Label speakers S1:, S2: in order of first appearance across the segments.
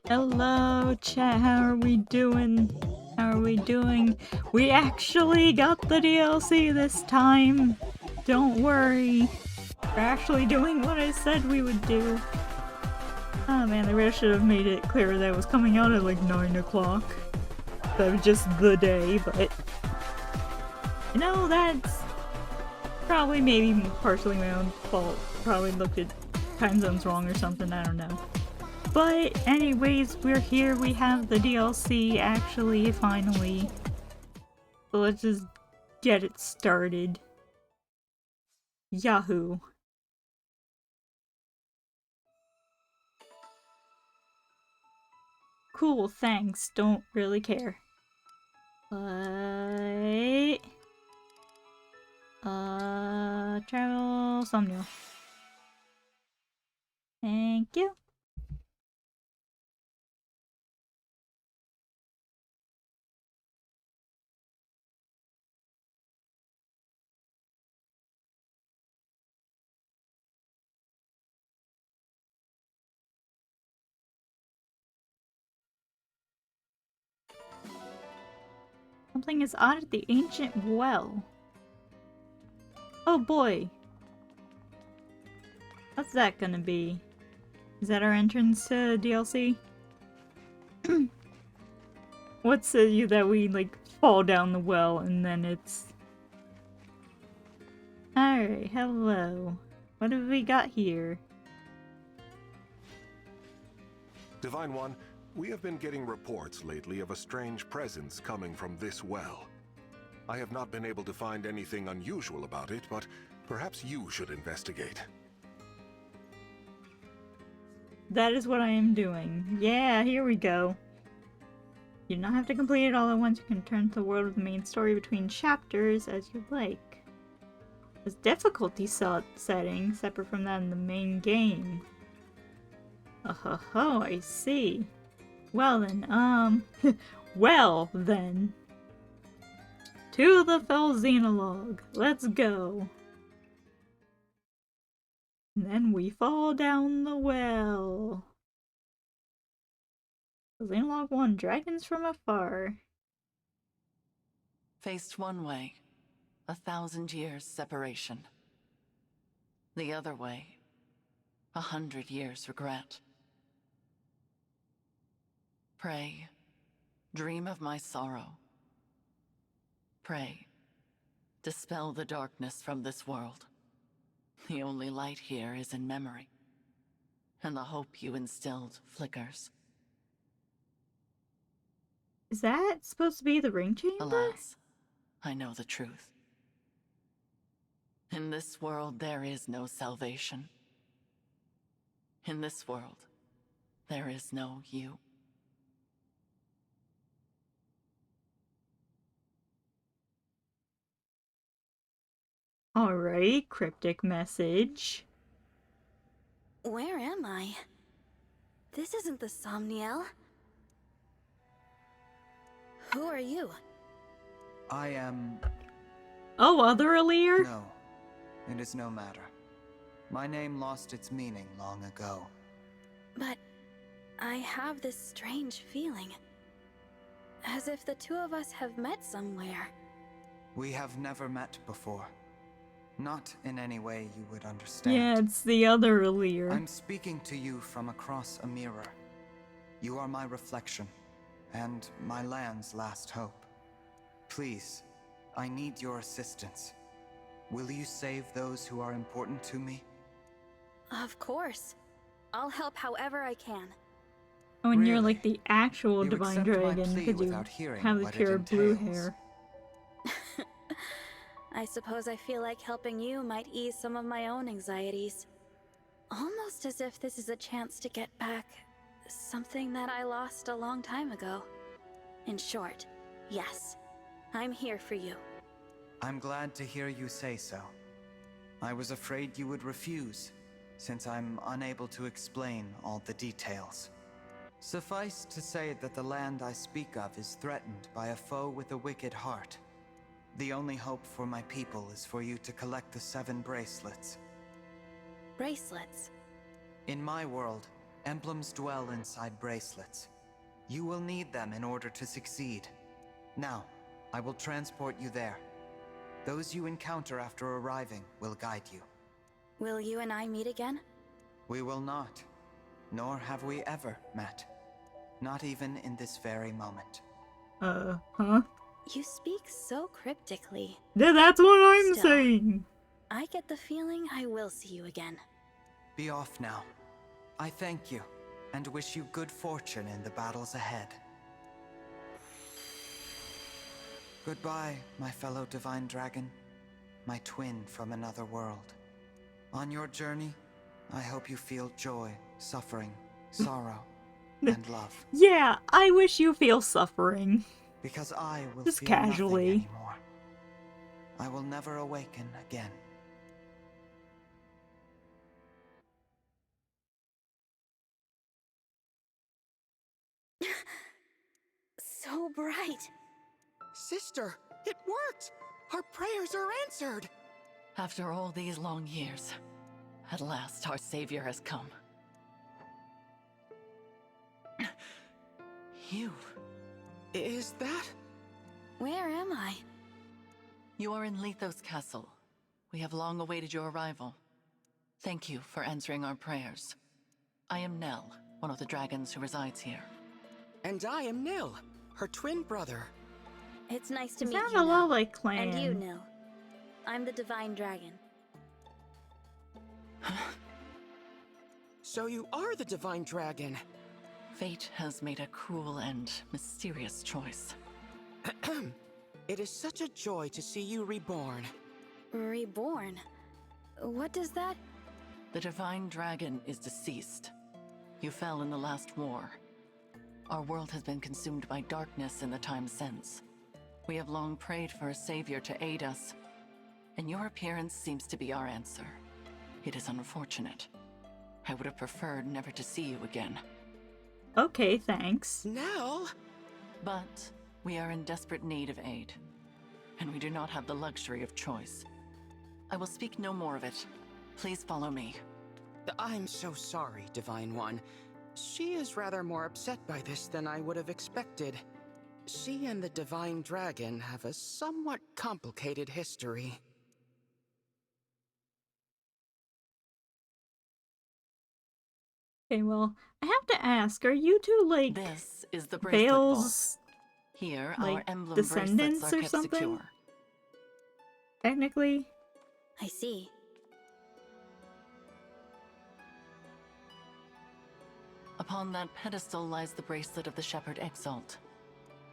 S1: Hello, chat. How are we doing? How How are we doing? We actually got the DLC this time. Don't worry. We're actually doing what I said we would do. Oh man, I really should have made it clear that it was coming out at like 9 o'clock. That was just the day, but... You know, that's... probably maybe partially my own fault. Probably looked at time zones wrong or something, I don't know. But anyways, we're here, we have the DLC actually, finally. So let's just get it started. Yahoo. Cool, thanks, don't really care. But... travel thumbnail. Thank you. Something is odd at the ancient well. Oh boy. What's that gonna be? Is that our entrance to DLC? What's that we like fall down the well and then it's... Alright, hello. What have we got here?
S2: Divine One, we have been getting reports lately of a strange presence coming from this well. I have not been able to find anything unusual about it, but perhaps you should investigate.
S1: That is what I am doing. Yeah, here we go. You do not have to complete it all at once. You can turn to the world of the main story between chapters as you like. There's difficulty setting separate from that in the main game. Oh, I see. Well then, well then. To the fell Xenologue. Let's go. And then we fall down the well. Xenologue 1, Dragons from Afar.
S3: Faced one way, 1,000 years separation. The other way, 100 years regret. Pray, dream of my sorrow. Pray, dispel the darkness from this world. The only light here is in memory, and the hope you instilled flickers.
S1: Is that supposed to be the ring chamber?
S3: Alas, I know the truth. In this world, there is no salvation. In this world, there is no you.
S1: Alright, cryptic message.
S4: Where am I? This isn't the Somniel. Who are you?
S5: I am...
S1: Oh, other Alir?
S5: No, it is no matter. My name lost its meaning long ago.
S4: But I have this strange feeling. As if the two of us have met somewhere.
S5: We have never met before. Not in any way you would understand.
S1: Yeah, it's the other Alir.
S5: I'm speaking to you from across a mirror. You are my reflection, and my land's last hope. Please, I need your assistance. Will you save those who are important to me?
S4: Of course. I'll help however I can.
S1: Oh, and you're
S5: Really?
S1: like the actual
S5: You
S1: Divine
S5: accept my
S1: Dragon
S5: plea
S1: because you
S5: without hearing
S1: have the
S5: what it
S1: pure blue
S5: entails.
S1: hair.
S4: I suppose I feel like helping you might ease some of my own anxieties. Almost as if this is a chance to get back something that I lost a long time ago. In short, yes, I'm here for you.
S5: I'm glad to hear you say so. I was afraid you would refuse, since I'm unable to explain all the details. Suffice to say that the land I speak of is threatened by a foe with a wicked heart. The only hope for my people is for you to collect the 7 bracelets.
S4: Bracelets?
S5: In my world, emblems dwell inside bracelets. You will need them in order to succeed. Now, I will transport you there. Those you encounter after arriving will guide you.
S4: Will you and I meet again?
S5: We will not, nor have we ever met. Not even in this very moment.
S1: Huh?
S4: You speak so cryptically.
S1: That's what I'm
S4: Still.
S1: saying.
S4: I get the feeling I will see you again.
S5: Be off now. I thank you, and wish you good fortune in the battles ahead. Goodbye, my fellow divine dragon, my twin from another world. On your journey, I hope you feel joy, suffering, sorrow, and love.
S1: Yeah, I wish you feel suffering.
S5: Because I will
S1: Just
S5: feel
S1: casually.
S5: nothing anymore. I will never awaken again.
S4: So bright.
S6: Sister, it worked! Our prayers are answered!
S3: After all these long years, at last our savior has come. You.
S6: Is that?
S4: Where am I?
S3: You are in Lethos Castle. We have long awaited your arrival. Thank you for answering our prayers. I am Nell, one of the dragons who resides here.
S6: And I am Nil, her twin brother.
S4: It's nice to
S1: Is
S4: meet
S1: that
S4: you,
S1: a
S4: Nil.
S1: Lolly clan?
S4: And you, Nil. I'm the Divine Dragon.
S6: So you are the Divine Dragon.
S3: Fate has made a cruel and mysterious choice.
S6: It is such a joy to see you reborn.
S4: Reborn? What does that...
S3: The Divine Dragon is deceased. You fell in the last war. Our world has been consumed by darkness in the time since. We have long prayed for a savior to aid us, and your appearance seems to be our answer. It is unfortunate. I would have preferred never to see you again.
S1: Okay, thanks.
S6: Nell?
S3: But we are in desperate need of aid, and we do not have the luxury of choice. I will speak no more of it. Please follow me.
S6: I'm so sorry, Divine One. She is rather more upset by this than I would have expected. She and the Divine Dragon have a somewhat complicated history.
S1: Okay, well, I have to ask, are you two, like,
S3: This is the bracelet vault.
S1: Vale's,
S3: Here, our
S1: like,
S3: emblem
S1: descendants
S3: bracelets are
S1: or
S3: kept
S1: something?
S3: secure.
S1: Technically?
S4: I see.
S3: Upon that pedestal lies the bracelet of the Shepherd Exalt.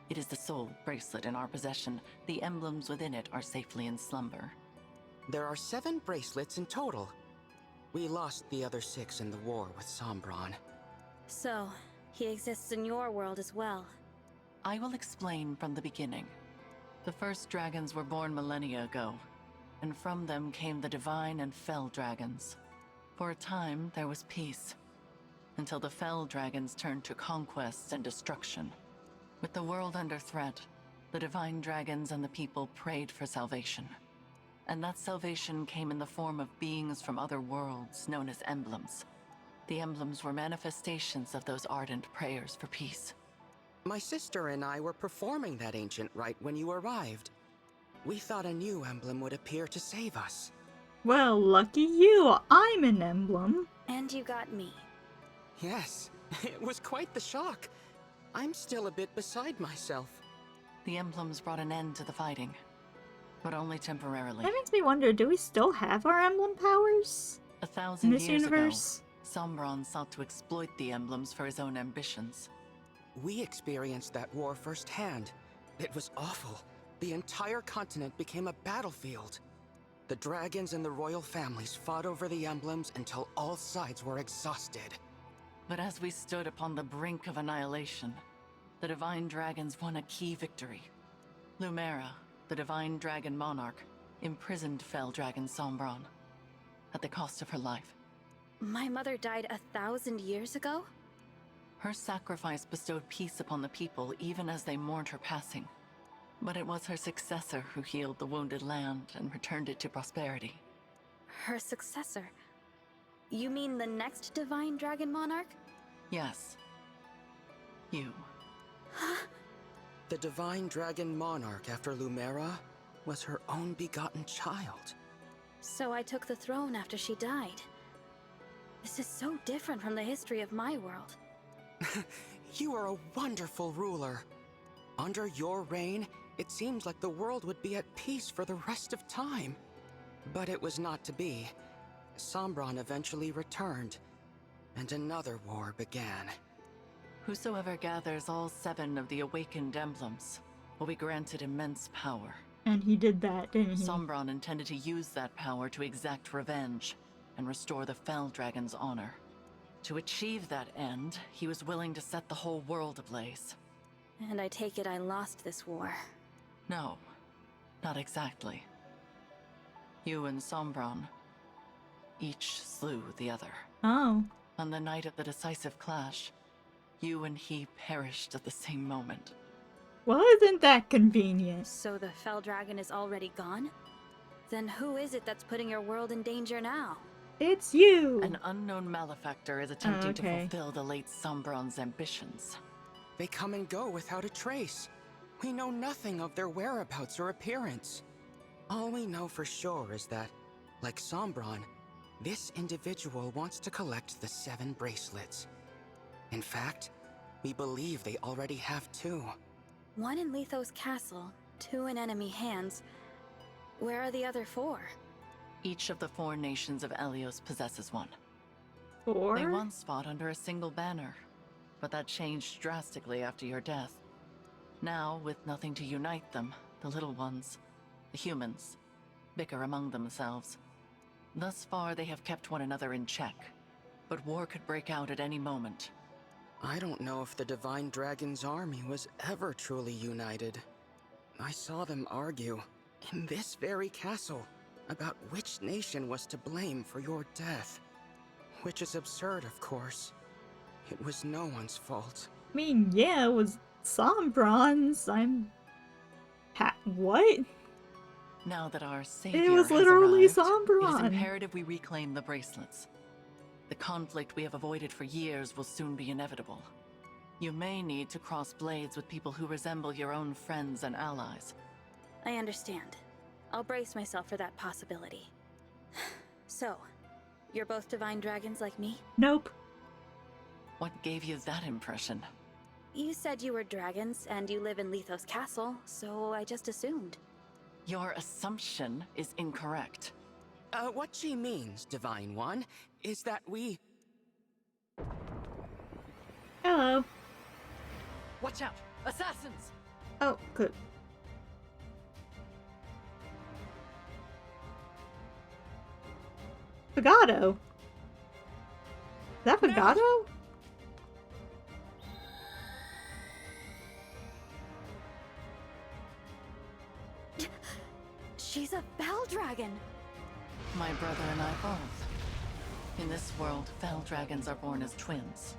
S3: It is the sole bracelet in our possession. The emblems within it are safely in slumber.
S6: There are 7 bracelets in total. We lost the other 6 in the war with Sombron.
S4: So, he exists in your world as well.
S3: I will explain from the beginning. The first dragons were born millennia ago, and from them came the divine and fell dragons. For a time, there was peace, until the fell dragons turned to conquest and destruction. With the world under threat, the divine dragons and the people prayed for salvation. And that salvation came in the form of beings from other worlds known as emblems. The emblems were manifestations of those ardent prayers for peace.
S6: My sister and I were performing that ancient rite when you arrived. We thought a new emblem would appear to save us.
S1: Well, lucky you! I'm an emblem.
S4: And you got me.
S6: Yes, it was quite the shock. I'm still a bit beside myself.
S3: The emblems brought an end to the fighting, but only temporarily.
S1: That makes me wonder, do we still have our emblem powers?
S3: 1,000
S1: In this
S3: years
S1: universe?
S3: ago, Sombron sought to exploit the emblems for his own ambitions.
S6: We experienced that war firsthand. It was awful. The entire continent became a battlefield. The dragons and the royal families fought over the emblems until all sides were exhausted.
S3: But as we stood upon the brink of annihilation, the Divine Dragons won a key victory. Lumera, the Divine Dragon Monarch, imprisoned fell dragon Sombron, at the cost of her life.
S4: My mother died 1,000 years ago?
S3: Her sacrifice bestowed peace upon the people even as they mourned her passing. But it was her successor who healed the wounded land and returned it to prosperity.
S4: Her successor? You mean the next Divine Dragon Monarch?
S3: Yes. You.
S6: The divine dragon monarch after Lumera was her own begotten child.
S4: So I took the throne after she died. This is so different from the history of my world.
S6: You are a wonderful ruler. Under your reign, it seems like the world would be at peace for the rest of time. But it was not to be. Sombron eventually returned, and another war began.
S3: Whosoever gathers all 7 of the awakened emblems will be granted immense power.
S1: And he did that, didn't he?
S3: Sombron intended to use that power to exact revenge and restore the Fell Dragon's honor. To achieve that end, he was willing to set the whole world ablaze.
S4: And I take it I lost this war.
S3: No, not exactly. You and Sombron each slew the other.
S1: Oh.
S3: On the night of the decisive clash, you and he perished at the same moment.
S1: Well, isn't that convenient?
S4: So the Fell Dragon is already gone? Then who is it that's putting your world in danger now?
S1: It's you!
S3: An unknown malefactor is attempting to
S1: okay.
S3: fulfill the late Sombron's ambitions.
S6: They come and go without a trace. We know nothing of their whereabouts or appearance. All we know for sure is that, like Sombron, this individual wants to collect the 7 bracelets. In fact, we believe they already have 2.
S4: 1 in Lethos Castle, 2 in enemy hands. Where are the other 4?
S3: Each of the 4 nations of Elyos possesses one.
S1: 4?
S3: They once fought under a single banner, but that changed drastically after your death. Now, with nothing to unite them, the little ones, the humans, bicker among themselves. Thus far, they have kept one another in check, but war could break out at any moment.
S6: I don't know if the Divine Dragon's army was ever truly united. I saw them argue, in this very castle, about which nation was to blame for your death. Which is absurd, of course. It was no one's fault.
S1: I mean, yeah, it was Sombron's. What?
S3: Now that our savior
S1: It was
S3: has
S1: literally
S3: arrived, it is
S1: Sombron.
S3: imperative we reclaim the bracelets. The conflict we have avoided for years will soon be inevitable. You may need to cross blades with people who resemble your own friends and allies.
S4: I understand. I'll brace myself for that possibility. So, you're both divine dragons like me?
S1: Nope.
S3: What gave you that impression?
S4: You said you were dragons, and you live in Lethos Castle, so I just assumed.
S3: Your assumption is incorrect.
S6: What she means, Divine One, is that we...
S1: Hello.
S3: Watch out! Assassins!
S1: Oh, good. Fagato? Is that Fagato?
S4: She's a Fell Dragon!
S3: My brother and I both. In this world, Fell Dragons are born as twins.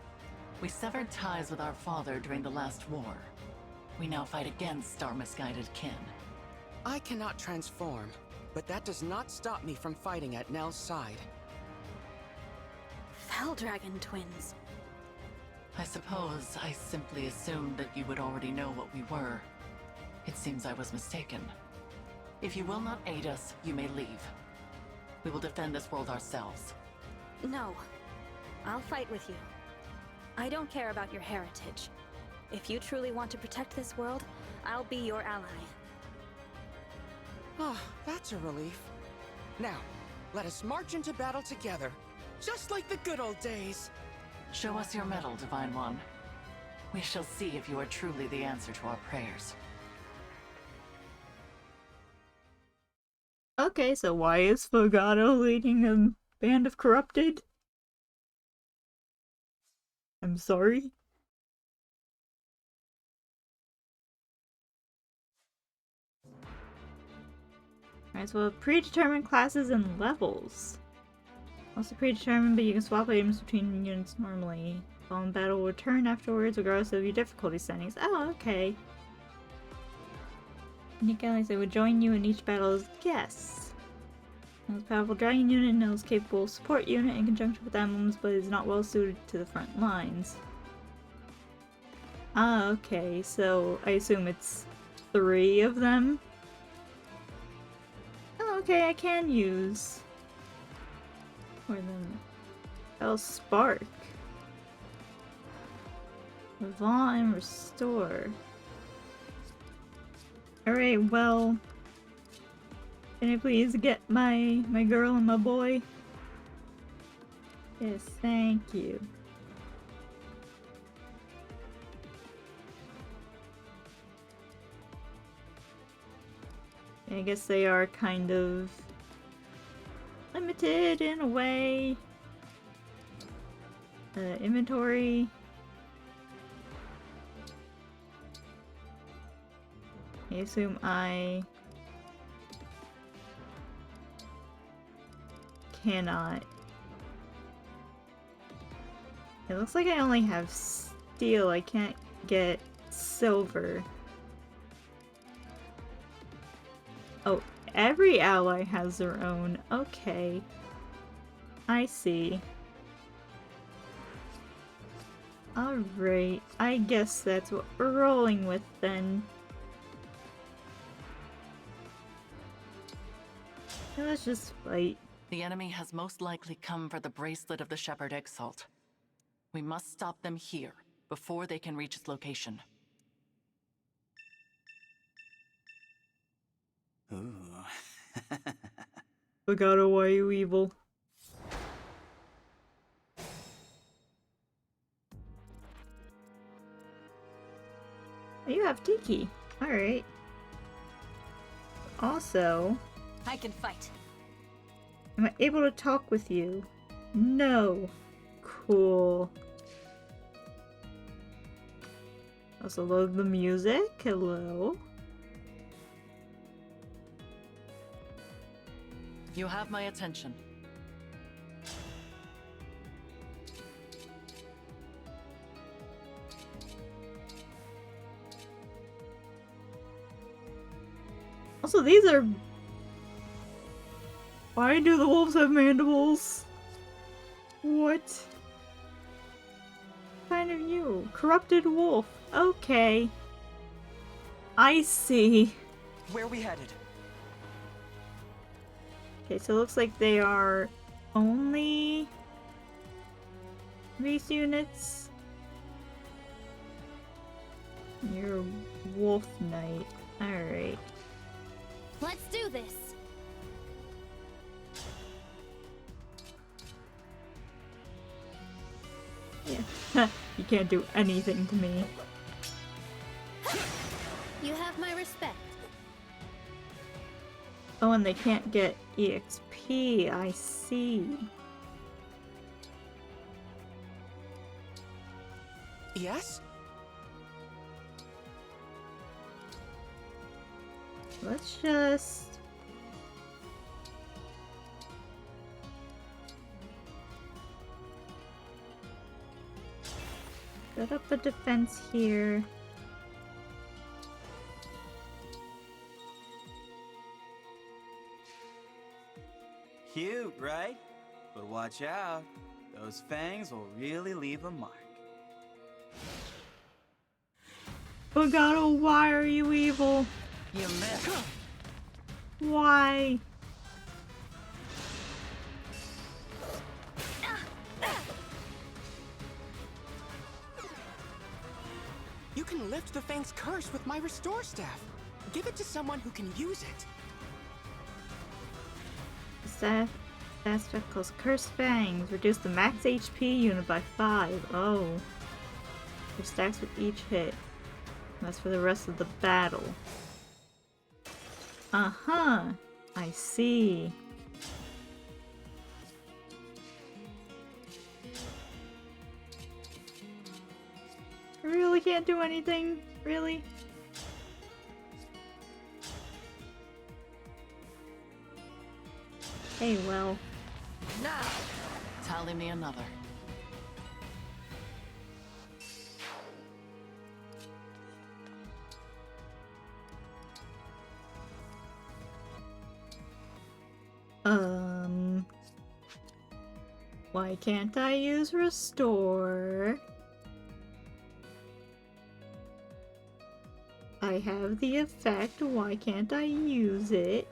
S3: We severed ties with our father during the last war. We now fight against our misguided kin.
S6: I cannot transform, but that does not stop me from fighting at Nell's side.
S4: Fell Dragon twins.
S3: I suppose I simply assumed that you would already know what we were. It seems I was mistaken. If you will not aid us, you may leave. We will defend this world ourselves.
S4: No. I'll fight with you. I don't care about your heritage. If you truly want to protect this world, I'll be your ally.
S6: Oh, that's a relief. Now, let us march into battle together, just like the good old days.
S3: Show us your mettle, Divine One. We shall see if you are truly the answer to our prayers.
S1: Okay, so why is Fagato leading a band of corrupted? I'm sorry? Alright, so predetermined classes and levels. Also predetermined, but you can swap items between units normally. Fallen battle will return afterwards, regardless of your difficulty settings. Oh, okay. Unique allies that would join you in each battle as guests. Most powerful dragon unit and most capable support unit in conjunction with emblems, but is not well suited to the front lines. Ah, okay, so I assume it's 3 of them? Oh, okay, I can use more than I'll spark. Revaunt and restore. Alright, well, can I please get my girl and my boy? Yes, thank you. I guess they are kind of limited in a way. Inventory. I assume I cannot. It looks like I only have steel. I can't get silver. Oh, every ally has their own. Okay. I see. Alright, I guess that's what we're rolling with then. Let's just fight.
S3: The enemy has most likely come for the bracelet of the Shepherd Exalt. We must stop them here, before they can reach its location.
S5: Ooh.
S1: Legato, why are you evil? You have Tiki. Alright. Also,
S7: I can fight.
S1: am I able to talk with you? No. Cool. Also love the music. Hello.
S3: You have my attention.
S1: Also, these are... Why do the wolves have mandibles? What? Kind of you. Corrupted wolf. Okay. I see.
S5: Where are we headed?
S1: Okay, so it looks like they are only these units. You're Wolf Knight. Alright.
S7: Let's do this.
S1: Yeah. You can't do anything to me.
S7: You have my respect.
S1: Oh, and they can't get EXP. I see.
S6: Yes?
S1: Let's just... set up the defense here.
S8: Cute, right? But watch out. Those fangs will really leave a mark.
S1: Legato, why are you evil?
S3: You missed.
S1: Why?
S6: You can lift the Fang's curse with my restore staff. Give it to someone who can use it.
S1: Staff Spectacles Curse Fangs. Reduce the max HP unit by 5. Oh. Your stacks with each hit. That's for the rest of the battle. Uh-huh. I see. I really can't do anything, really. Hey, well.
S3: Now! Tally me another.
S1: Why can't I use restore? I have the effect, why can't I use it?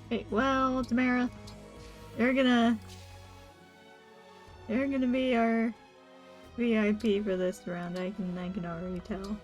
S1: Okay, well, Tamara, you're gonna be our VIP for this round. I can already tell.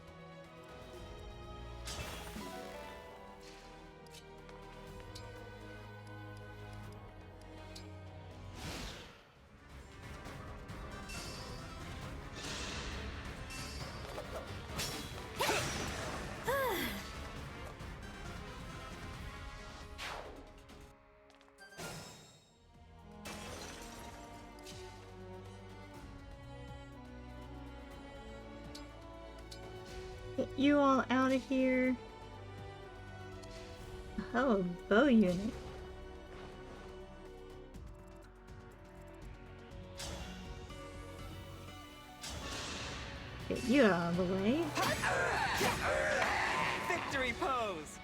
S1: Get you all out of here. Oh, a bow unit. Get you out of the way.
S8: Victory pose!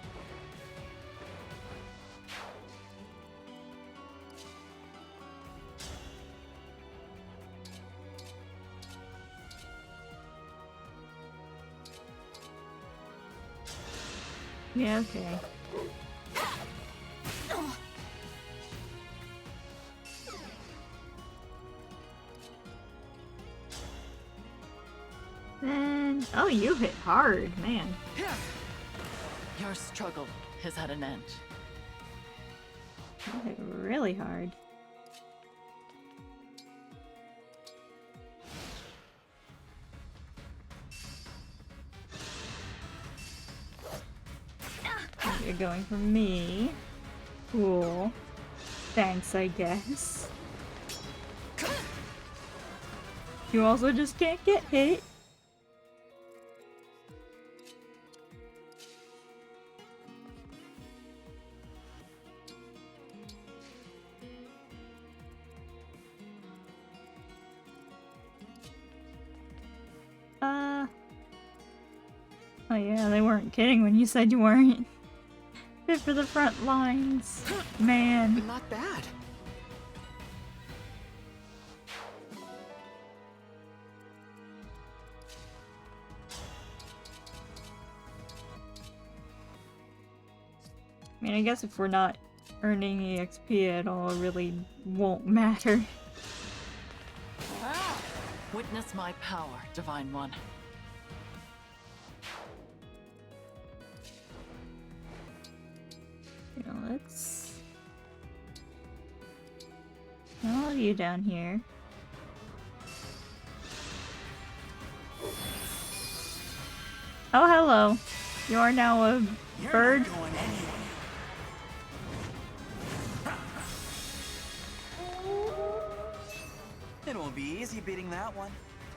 S1: Yeah, okay. Then, oh, you hit hard, man.
S3: Your struggle is at an end.
S1: You hit really hard. You're going for me. Cool. Thanks, I guess. You also just can't get hit. Oh yeah, they weren't kidding when you said you weren't fit for the front lines. Man.
S6: Not bad.
S1: I mean, I guess if we're not earning EXP at all, it really won't matter.
S3: Witness my power, Divine One.
S1: You know, let's... All of you down here. Oh, hello. You are now a bird.
S8: You're not going anywhere. It won't be easy beating that one.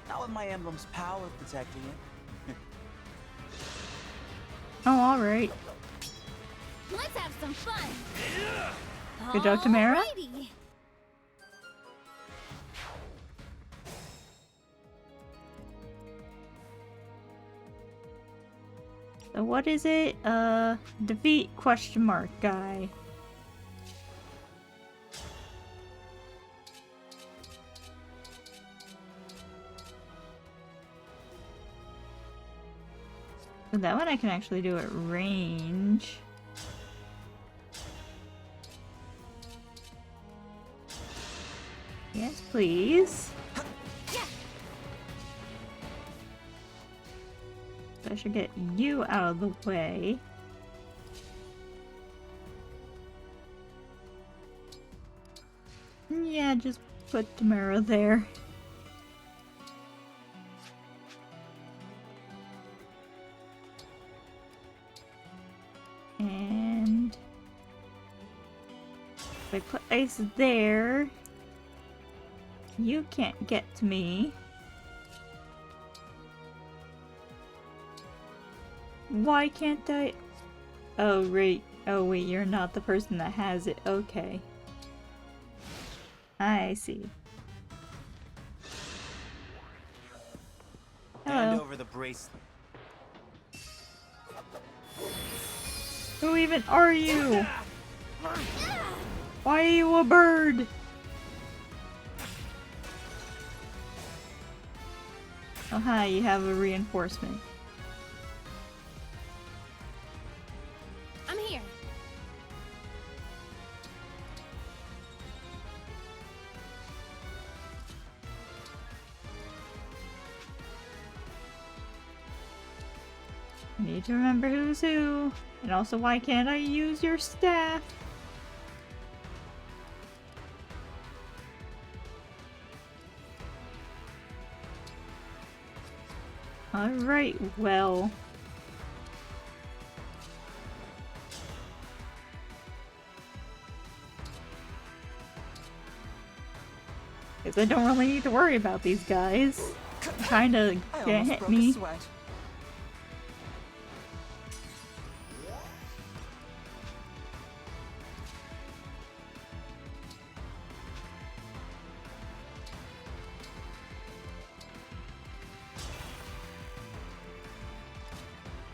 S8: Not with my emblem's power protecting it.
S1: Oh, alright.
S7: Let's have some fun.
S1: Good job, Tamara.
S7: Alrighty.
S1: So what is it? Defeat question mark guy. So that one I can actually do at range. Yes, please. I should get you out of the way. Yeah, just put Tamara there. And if I put ice there, you can't get to me. Why can't I? Oh, right. Oh, wait, you're not the person that has it. Okay. I see.
S8: Hand
S1: Hello.
S8: over the bracelet.
S1: Who even are you? Why are you a bird? Oh hi, you have a reinforcement.
S7: I'm here.
S1: I need to remember who's who. And also, why can't I use your staff? Alright, well. Guess I don't really need to worry about these guys. Trying to hit me.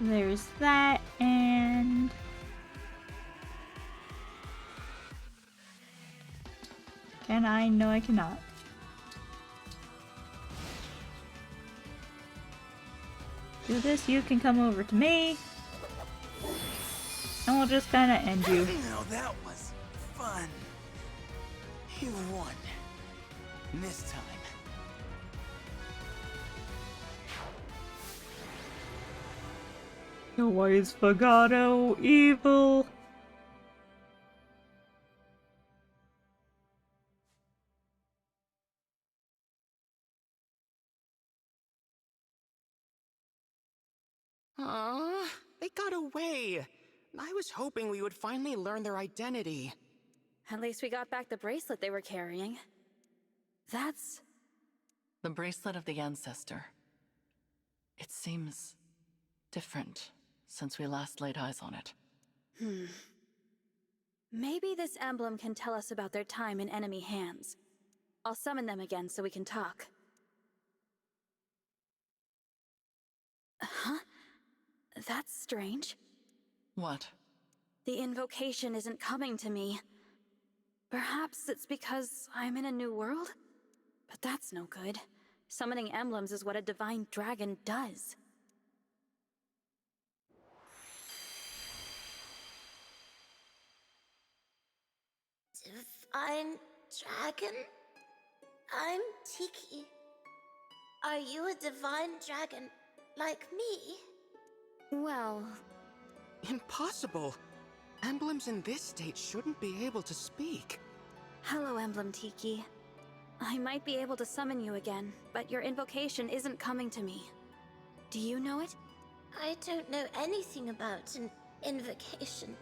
S1: There's that, and... Can I? No, I cannot. Do this, you can come over to me. And we'll just kinda end you.
S8: Now that was fun. You won. This time.
S1: Why is Fagato evil?
S6: They got away. I was hoping we would finally learn their identity.
S4: At least we got back the bracelet they were carrying. That's...
S3: The bracelet of the ancestor. It seems different since we last laid eyes on it.
S4: Maybe this emblem can tell us about their time in enemy hands. I'll summon them again so we can talk. Huh? That's strange.
S3: What?
S4: The invocation isn't coming to me. Perhaps it's because I'm in a new world? But that's no good. Summoning emblems is what a divine dragon does.
S7: Divine dragon? I'm Tiki. Are you a divine dragon like me?
S4: Well...
S6: Impossible. Emblems in this state shouldn't be able to speak.
S4: Hello, Emblem Tiki. I might be able to summon you again, but your invocation isn't coming to me. Do you know it?
S7: I don't know anything about an invocation.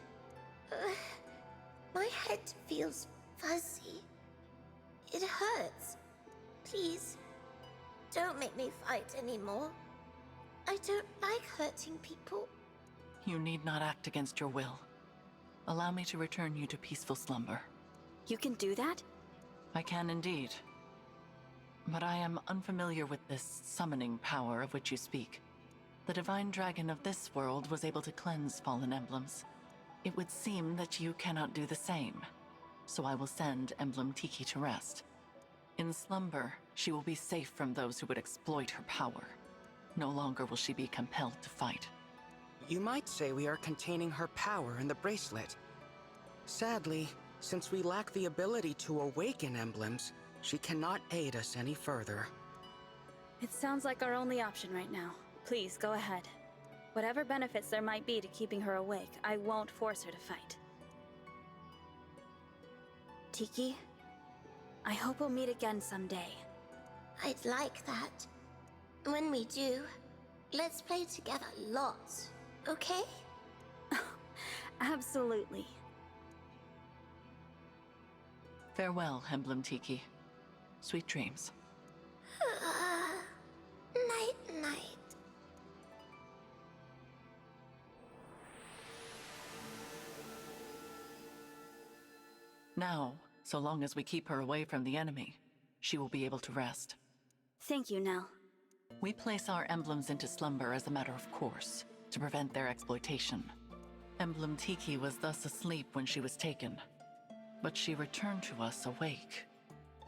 S7: My head feels fuzzy. It hurts. Please, don't make me fight anymore. I don't like hurting people.
S3: You need not act against your will. Allow me to return you to peaceful slumber.
S4: You can do that?
S3: I can indeed. But I am unfamiliar with this summoning power of which you speak. The divine dragon of this world was able to cleanse fallen emblems. It would seem that you cannot do the same. So I will send Emblem Tiki to rest. In slumber, she will be safe from those who would exploit her power. No longer will she be compelled to fight.
S6: You might say we are containing her power in the bracelet. Sadly, since we lack the ability to awaken emblems, she cannot aid us any further.
S4: It sounds like our only option right now. Please, go ahead. Whatever benefits there might be to keeping her awake, I won't force her to fight. Tiki, I hope we'll meet again someday.
S7: I'd like that. When we do, let's play together lots, okay?
S4: Absolutely.
S3: Farewell, Emblem Tiki. Sweet dreams.
S7: Night, night.
S3: Now, so long as we keep her away from the enemy, she will be able to rest.
S4: Thank you, Nell.
S3: We place our emblems into slumber as a matter of course, to prevent their exploitation. Emblem Tiki was thus asleep when she was taken, but she returned to us awake.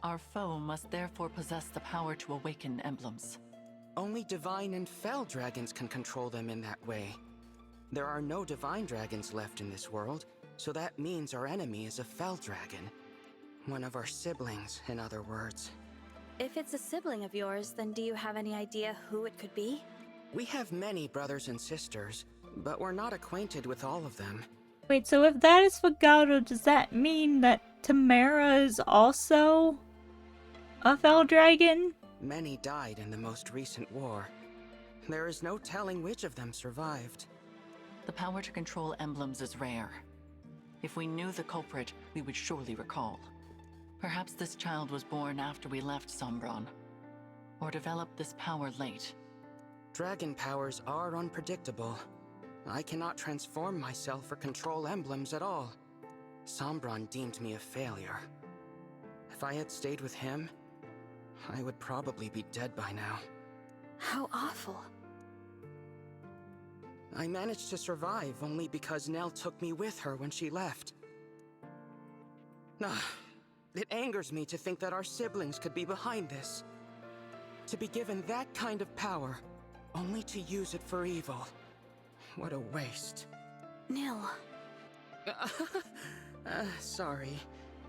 S3: Our foe must therefore possess the power to awaken emblems.
S6: Only divine and fell dragons can control them in that way. There are no divine dragons left in this world, so that means our enemy is a fell dragon. One of our siblings, in other words.
S4: If it's a sibling of yours, then do you have any idea who it could be?
S6: We have many brothers and sisters, but we're not acquainted with all of them.
S1: Wait, so if that is Fagado, does that mean that Tamara is also a Fell Dragon?
S6: Many died in the most recent war. There is no telling which of them survived.
S3: The power to control emblems is rare. If we knew the culprit, we would surely recall. Perhaps this child was born after we left Sombron, or developed this power late.
S6: Dragon powers are unpredictable. I cannot transform myself or control emblems at all. Sombron deemed me a failure. If I had stayed with him, I would probably be dead by now.
S4: How awful.
S6: I managed to survive only because Nell took me with her when she left. It angers me to think that our siblings could be behind this. To be given that kind of power, only to use it for evil. What a waste.
S4: Nil.
S6: Sorry.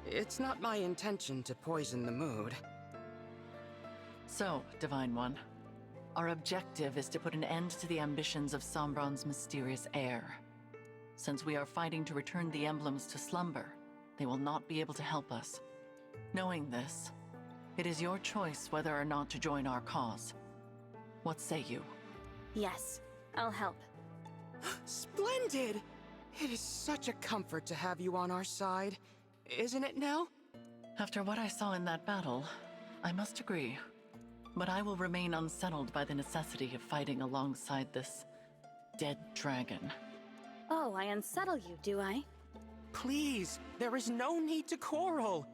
S6: It's not my intention to poison the mood.
S3: So, Divine One, our objective is to put an end to the ambitions of Sombron's mysterious heir. Since we are fighting to return the emblems to slumber, they will not be able to help us. Knowing this, it is your choice whether or not to join our cause. What say you?
S4: Yes, I'll help.
S6: Splendid! It is such a comfort to have you on our side. Isn't it, Nell?
S3: After what I saw in that battle, I must agree. But I will remain unsettled by the necessity of fighting alongside this dead dragon.
S4: Oh, I unsettle you, do I?
S6: Please, there is no need to quarrel.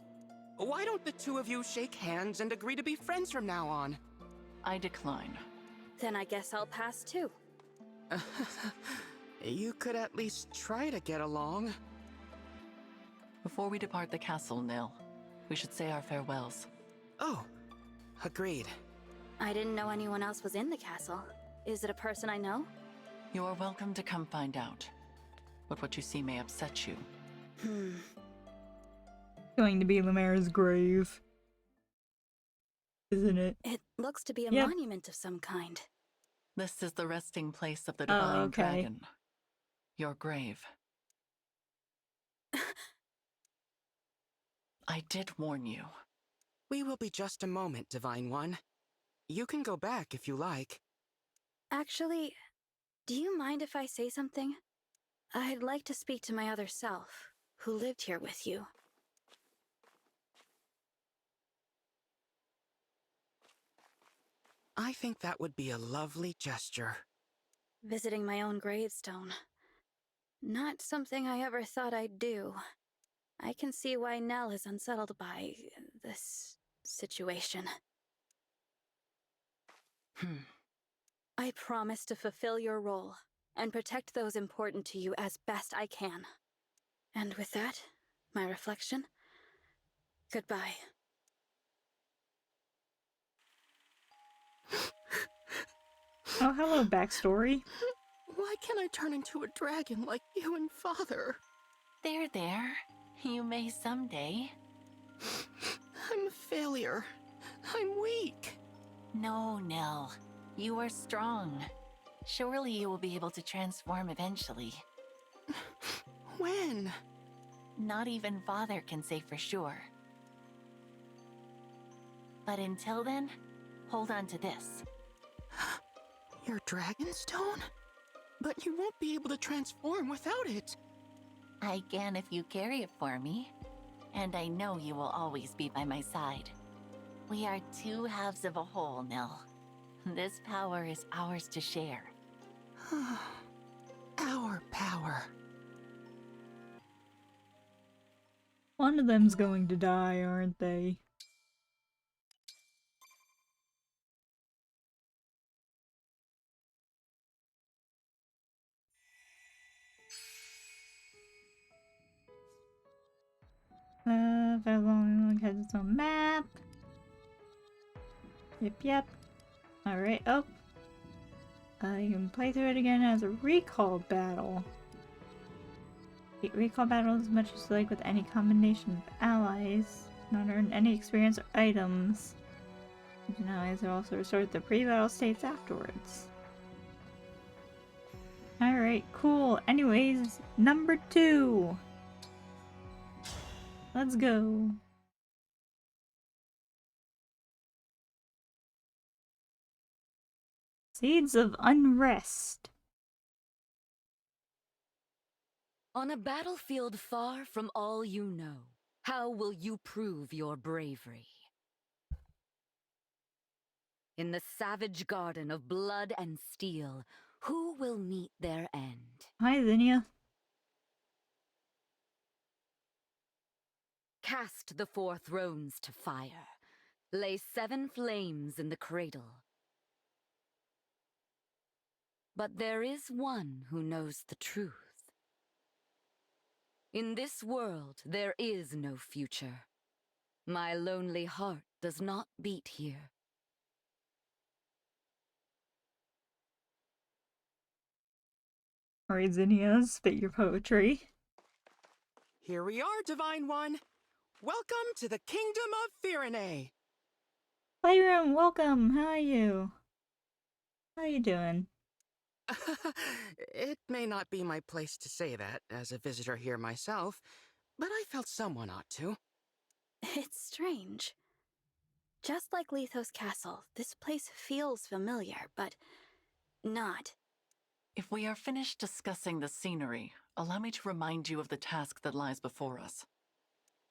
S6: Why don't the two of you shake hands and agree to be friends from now on?
S3: I decline.
S4: Then I guess I'll pass too.
S6: You could at least try to get along.
S3: Before we depart the castle, Nil, we should say our farewells.
S6: Oh, agreed.
S4: I didn't know anyone else was in the castle. Is it a person I know?
S3: You are welcome to come find out. But what you see may upset you.
S1: Going to be Lemaire's grave. Isn't it?
S4: It looks to be a
S1: Yep.
S4: monument of some kind.
S3: This is the resting place of the Divine
S1: okay.
S3: Dragon. Your grave. I did warn you.
S6: We will be just a moment, Divine One. You can go back if you like.
S4: Actually, do you mind if I say something? I'd like to speak to my other self, who lived here with you.
S6: I think that would be a lovely gesture.
S4: Visiting my own gravestone. Not something I ever thought I'd do. I can see why Nell is unsettled by this situation. I promise to fulfill your role and protect those important to you as best I can. And with that, my reflection, goodbye.
S1: Oh, hello, backstory.
S6: Why can't I turn into a dragon like you and Father?
S3: There. You may someday.
S6: I'm a failure. I'm weak.
S3: No, Nil. You are strong. Surely you will be able to transform eventually.
S6: When?
S3: Not even Father can say for sure. But until then, hold on to this.
S6: Your Dragonstone? But you won't be able to transform without it.
S3: I can if you carry it for me. And I know you will always be by my side. We are two halves of a whole, Nil. This power is ours to share.
S6: Our power.
S1: One of them's going to die, aren't they? Xenologue has its own map. Yep. Alright, oh. You can play through it again as a recall battle. Recall battle as much as you like with any combination of allies. Not earn any experience or items. And allies are also restored to pre-battle states afterwards. Alright, cool. Anyways, number 2. Let's go. Seeds of Unrest.
S9: On a battlefield far from all you know, how will you prove your bravery? In the savage garden of blood and steel, who will meet their end?
S1: Hi, Zinnia.
S9: Cast the 4 thrones to fire. Lay 7 flames in the cradle. But there is one who knows the truth. In this world, there is no future. My lonely heart does not beat here.
S1: Alright, Zinnia, spit your poetry.
S6: Here we are, Divine One. Welcome to the Kingdom of Firene.
S1: Playroom, welcome. How are you? How you doing?
S6: It may not be my place to say that, as a visitor here myself, but I felt someone ought to.
S4: It's strange. Just like Lethos Castle, this place feels familiar, but not.
S3: If we are finished discussing the scenery, allow me to remind you of the task that lies before us.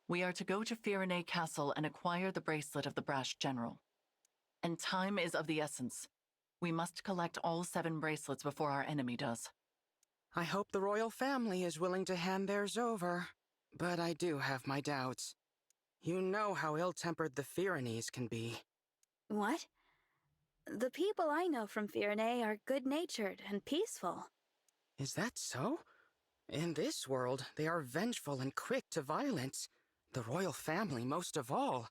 S3: We are to go to Firene Castle and acquire the bracelet of the Brash General. And time is of the essence. We must collect all 7 bracelets before our enemy does.
S6: I hope the royal family is willing to hand theirs over, but I do have my doubts. You know how ill-tempered the Firenes can be.
S4: What? The people I know from Firene are good-natured and peaceful.
S6: Is that so? In this world, they are vengeful and quick to violence. The royal family most of all.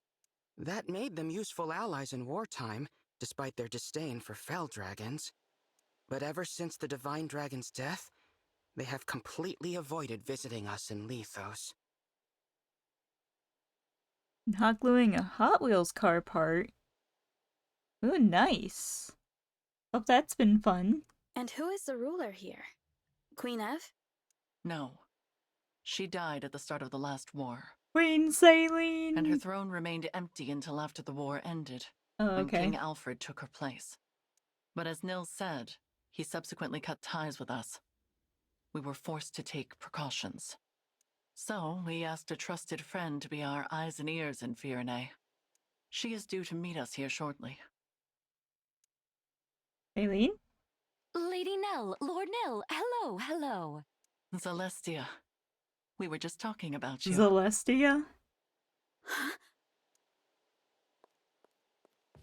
S6: That made them useful allies in wartime, despite their disdain for fell dragons. But ever since the Divine Dragon's death, they have completely avoided visiting us in Lethos.
S1: Hot gluing a Hot Wheels car part. Ooh, nice. Hope that's been fun.
S4: And who is the ruler here? Queen Ev?
S3: No. She died at the start of the last war.
S1: Queen Saline!
S3: And her throne remained empty until after the war ended,
S1: Oh,
S3: when
S1: okay.
S3: King Alfred took her place. But as Nils said, he subsequently cut ties with us. We were forced to take precautions. So, we asked a trusted friend to be our eyes and ears in Firene. She is due to meet us here shortly.
S1: Saline?
S9: Lady Nell, Lord Nell, hello.
S3: Celestia, we were just talking about you.
S1: Celestia?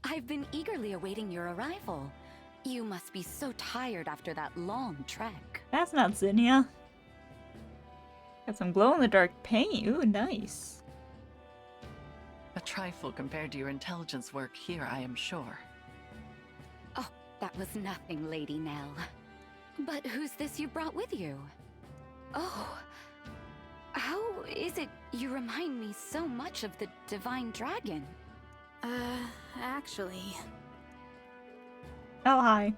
S9: I've been eagerly awaiting your arrival. You must be so tired after that long trek.
S1: That's not Zinnia. Got some glow-in-the-dark paint. Ooh, nice.
S3: A trifle compared to your intelligence work here, I am sure.
S9: Oh, that was nothing, Lady Nell. But who's this you brought with you? Oh, how is it you remind me so much of the Divine Dragon?
S4: Actually...
S1: Oh, hi.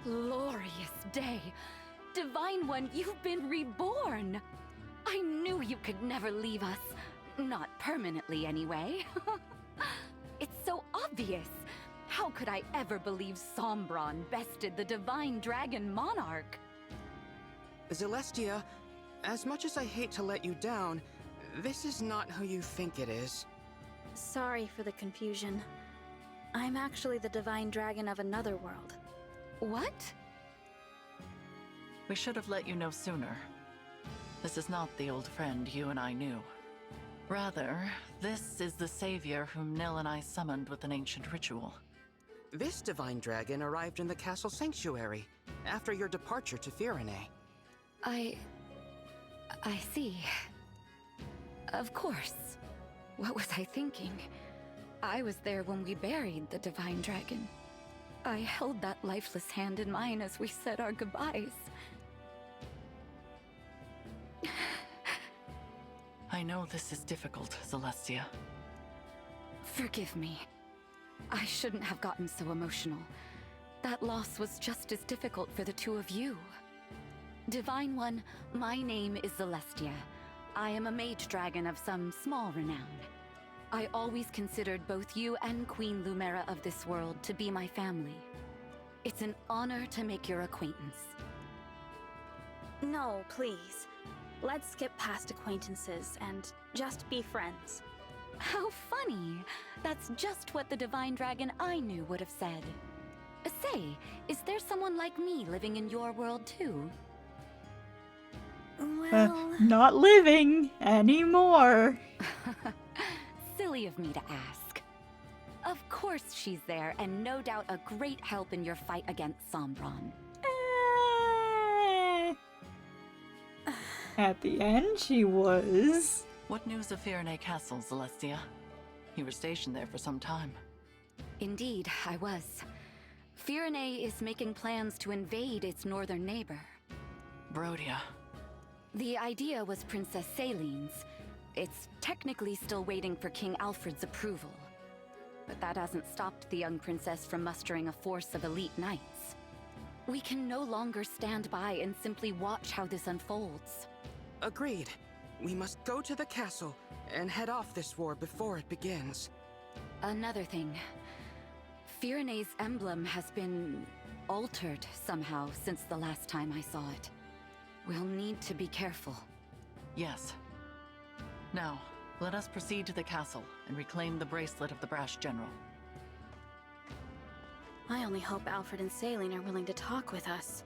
S9: Glorious day! Divine One, you've been reborn! I knew you could never leave us. Not permanently, anyway. It's so obvious. How could I ever believe Sombron bested the Divine Dragon Monarch?
S6: Celestia, as much as I hate to let you down, this is not who you think it is.
S4: Sorry for the confusion. I'm actually the Divine Dragon of another world.
S9: What?
S3: We should have let you know sooner. This is not the old friend you and I knew. Rather, this is the savior whom Nil and I summoned with an ancient ritual.
S6: This Divine Dragon arrived in the castle sanctuary, after your departure to Firene.
S9: I see. Of course. What was I thinking? I was there when we buried the Divine Dragon. I held that lifeless hand in mine as we said our goodbyes.
S3: I know this is difficult, Celestia.
S9: Forgive me. I shouldn't have gotten so emotional. That loss was just as difficult for the two of you. Divine One, my name is Celestia. I am a mage dragon of some small renown. I always considered both you and Queen Lumera of this world to be my family. It's an honor to make your acquaintance.
S4: No, please. Let's skip past acquaintances and just be friends.
S9: How funny! That's just what the Divine Dragon I knew would have said. Say, is there someone like me living in your world too?
S4: Well...
S1: Not living anymore.
S9: Silly of me to ask. Of course she's there, and no doubt a great help in your fight against Sombron.
S1: At the end, she was.
S3: What news of Firenze Castle, Celestia? You were stationed there for some time.
S9: Indeed, I was. Firenze is making plans to invade its northern neighbor.
S3: Brodia.
S9: The idea was Princess Celine's. It's technically still waiting for King Alfred's approval. But that hasn't stopped the young princess from mustering a force of elite knights. We can no longer stand by and simply watch how this unfolds.
S6: Agreed. We must go to the castle and head off this war before it begins.
S9: Another thing. Firenze's emblem has been altered somehow since the last time I saw it. We'll need to be careful.
S3: Yes. Now, let us proceed to the castle and reclaim the bracelet of the Brash General.
S4: I only hope Alfred and Celine are willing to talk with us.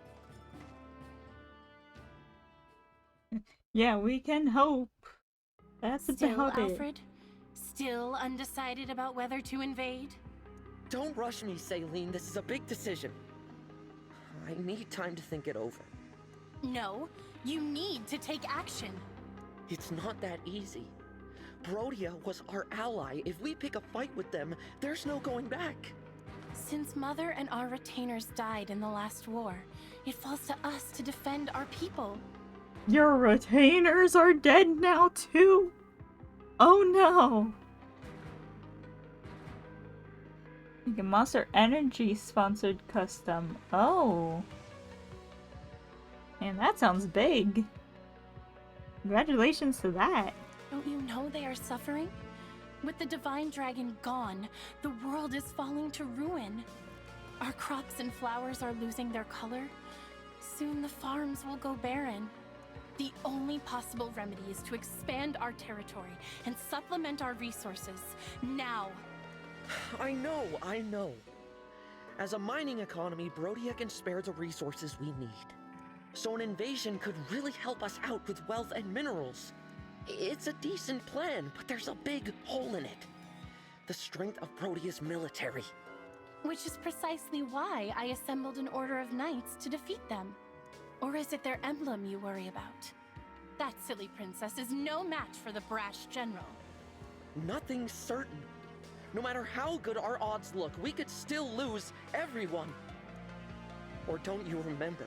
S1: Yeah, we can hope. That's
S10: Still,
S1: about it.
S10: Alfred? Still undecided about whether to invade?
S11: Don't rush me, Celine. This is a big decision. I need time to think it over.
S10: No, you need to take action.
S11: It's not that easy. Brodia was our ally. If we pick a fight with them, there's no going back.
S10: Since Mother and our retainers died in the last war, it falls to us to defend our people.
S1: Your retainers are dead now too? Oh no! You can Monster Energy sponsored custom. Oh. Man, that sounds big. Congratulations to that.
S10: Don't you know they are suffering? With the Divine Dragon gone, the world is falling to ruin. Our crops and flowers are losing their color. Soon the farms will go barren. The only possible remedy is to expand our territory and supplement our resources, now.
S11: I know. As a mining economy, Brodia can spare the resources we need. So an invasion could really help us out with wealth and minerals. It's a decent plan, but there's a big hole in it. The strength of Brodia's military.
S10: Which is precisely why I assembled an order of knights to defeat them. Or is it their emblem you worry about? That silly princess is no match for the Brash General.
S11: Nothing's certain. No matter how good our odds look, we could still lose everyone. Or don't you remember?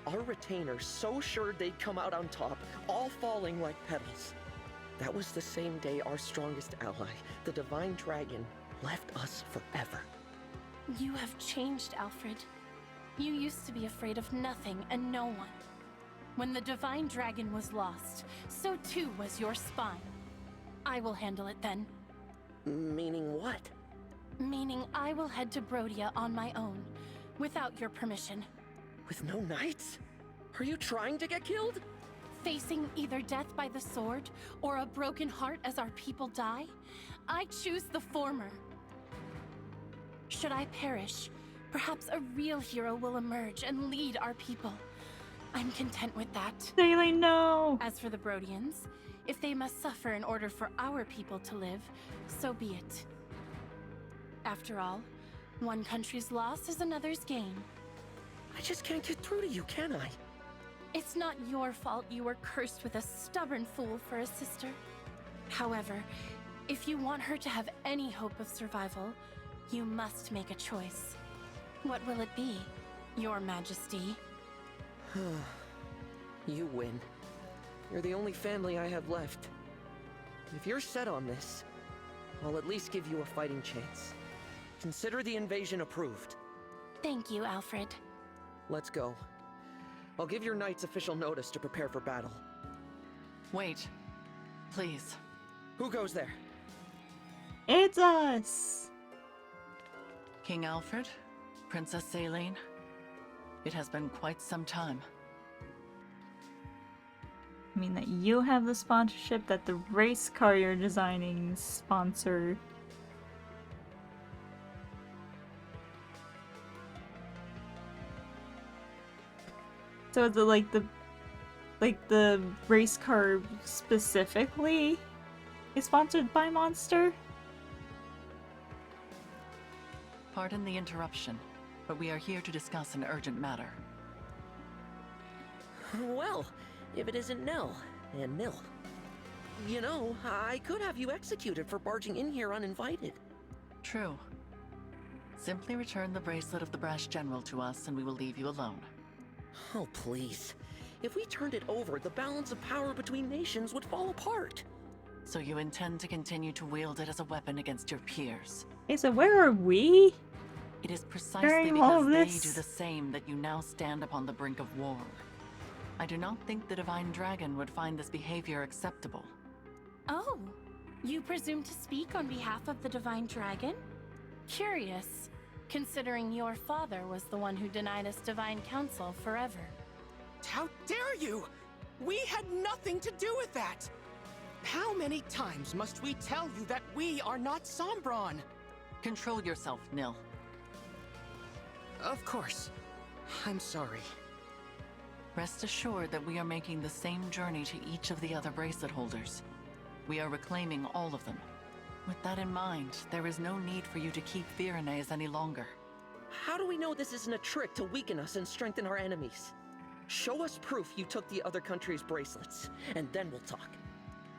S11: Our retainers so sure they'd come out on top, all falling like petals. That was the same day our strongest ally, the Divine Dragon, left us forever.
S10: You have changed, Alfred. You used to be afraid of nothing and no one. When the Divine Dragon was lost, so too was your spine. I will handle it then.
S11: Meaning what?
S10: Meaning I will head to Brodia on my own, without your permission.
S11: With no knights? Are you trying to get killed?
S10: Facing either death by the sword, or a broken heart as our people die, I choose the former. Should I perish, perhaps a real hero will emerge and lead our people. I'm content with that.
S1: Daily, no!
S10: As for the Brodians, if they must suffer in order for our people to live, so be it. After all, one country's loss is another's gain.
S11: I just can't get through to you, can I?
S10: It's not your fault you were cursed with a stubborn fool for a sister. However, if you want her to have any hope of survival, you must make a choice. What will it be, Your Majesty?
S11: You win. You're the only family I have left. If you're set on this, I'll at least give you a fighting chance. Consider the invasion approved.
S10: Thank you, Alfred.
S11: Let's go. I'll give your knights official notice to prepare for battle.
S3: Wait. Please.
S11: Who goes there?
S1: It's us!
S3: King Alfred? Princess Saline? It has been quite some time.
S1: I mean that you have the sponsorship, that the race car you're designing sponsor. So is it like the race car specifically is sponsored by Monster?
S3: Pardon the interruption, but we are here to discuss an urgent matter.
S11: Well, if it isn't Nil, and Nil. You know, I could have you executed for barging in here uninvited.
S3: True. Simply return the bracelet of the Brash General to us and we will leave you alone.
S11: Oh, please. If we turned it over, the balance of power between nations would fall apart.
S3: So you intend to continue to wield it as a weapon against your peers?
S1: Okay, so where are we?
S3: It is precisely
S1: During all
S3: because
S1: of
S3: they
S1: this?
S3: do the same that you now stand upon the brink of war. I do not think the Divine Dragon would find this behavior acceptable.
S10: Oh, you presume to speak on behalf of the Divine Dragon? Curious, considering your father was the one who denied us Divine Counsel forever.
S6: How dare you! We had nothing to do with that! How many times must we tell you that we are not Sombron?
S3: Control yourself, Nil.
S6: Of course. I'm sorry.
S3: Rest assured that we are making the same journey to each of the other bracelet holders. We are reclaiming all of them. With that in mind, there is no need for you to keep Virenes any longer.
S11: How do we know this isn't a trick to weaken us and strengthen our enemies? Show us proof you took the other country's bracelets, and then we'll talk.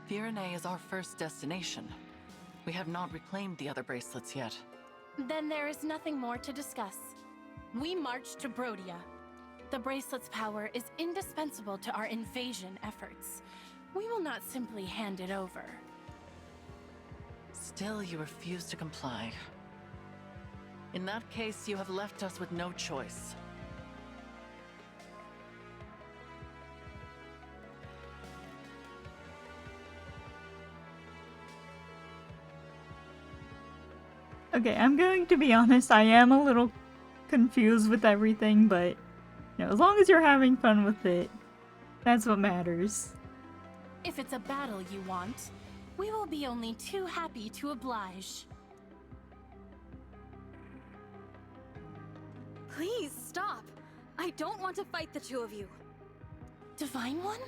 S3: Virenes is our first destination. We have not reclaimed the other bracelets yet.
S10: Then there is nothing more to discuss. We march to Brodia. The bracelet's power is indispensable to our invasion efforts. We will not simply hand it over.
S3: Still, you refuse to comply. In that case, you have left us with no choice.
S1: Okay, I'm going to be honest, I am a little confused with everything, but you know, as long as you're having fun with it, that's what matters.
S10: If it's a battle you want, we will be only too happy to oblige.
S4: Please stop. I don't want to fight the two of you.
S10: Divine One?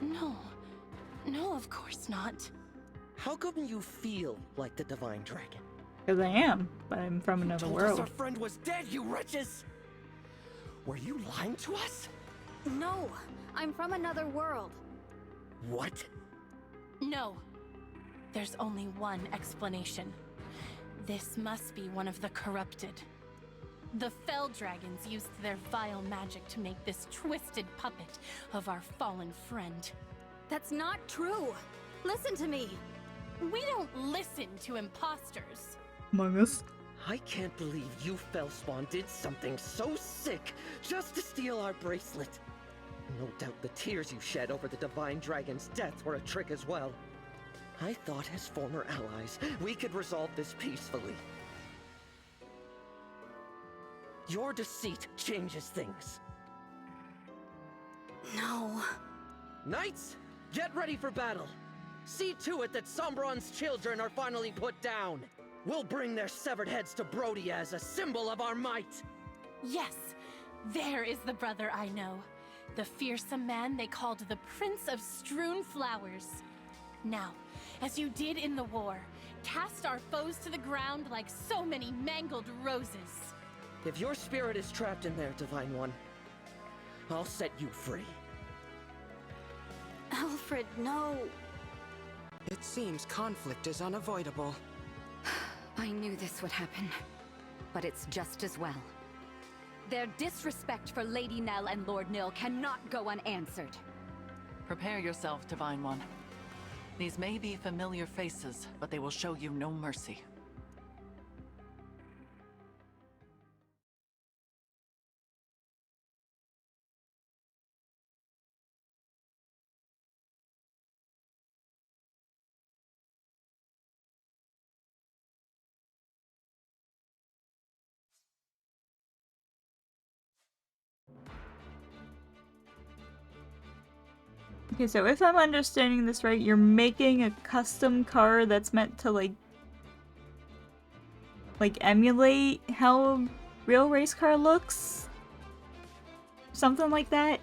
S10: No. No, of course not.
S11: How come you feel like the Divine Dragon?
S1: Because I am, but I'm from another
S6: Told
S1: world.
S6: us our friend was dead, you wretches! Were you lying to us?
S4: No, I'm from another world.
S6: What?
S10: No. There's only one explanation. This must be one of the corrupted. The Fell Dragons used their vile magic to make this twisted puppet of our fallen friend.
S4: That's not true. Listen to me.
S10: We don't listen to imposters.
S1: Among Us.
S11: I can't believe you Fellspawn did something so sick just to steal our bracelet. No doubt the tears you shed over the Divine Dragon's death were a trick as well. I thought as former allies, we could resolve this peacefully. Your deceit changes things.
S4: No.
S11: Knights, get ready for battle. See to it that Sombron's children are finally put down. We'll bring their severed heads to Brodia as a symbol of our might.
S10: Yes, there is the brother I know. The fearsome man they called the Prince of Strewn Flowers. Now, as you did in the war, cast our foes to the ground like so many mangled roses.
S11: If your spirit is trapped in there, Divine One, I'll set you free.
S4: Alfred, no.
S6: It seems conflict is unavoidable.
S9: I knew this would happen, but it's just as well. Their disrespect for Lady Nell and Lord Nil cannot go unanswered.
S3: Prepare yourself, Divine One. These may be familiar faces, but they will show you no mercy.
S1: Okay, so if I'm understanding this right, you're making a custom car that's meant to like emulate how real race car looks? Something like that?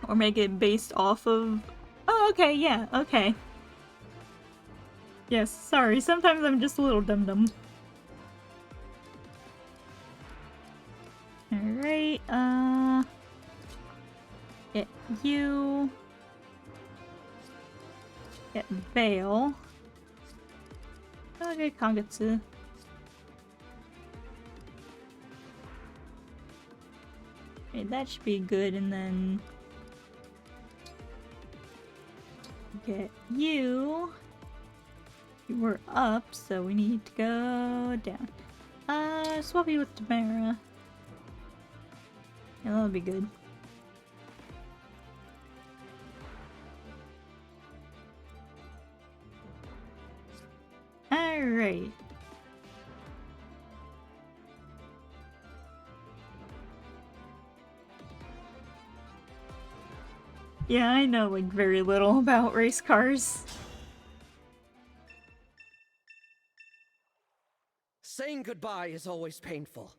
S1: Or make it based off of... Oh, okay, yeah, okay. Yes, sorry, sometimes I'm just a little dum-dum. Alright, get you. Get Veil. Okay, Kangatsu. Okay, that should be good, and then... Get you. You were up, so we need to go down. Swap you with Tamara. Yeah, that'll be good. Alright. Yeah, I know like very little about race cars.
S11: Saying goodbye is always painful.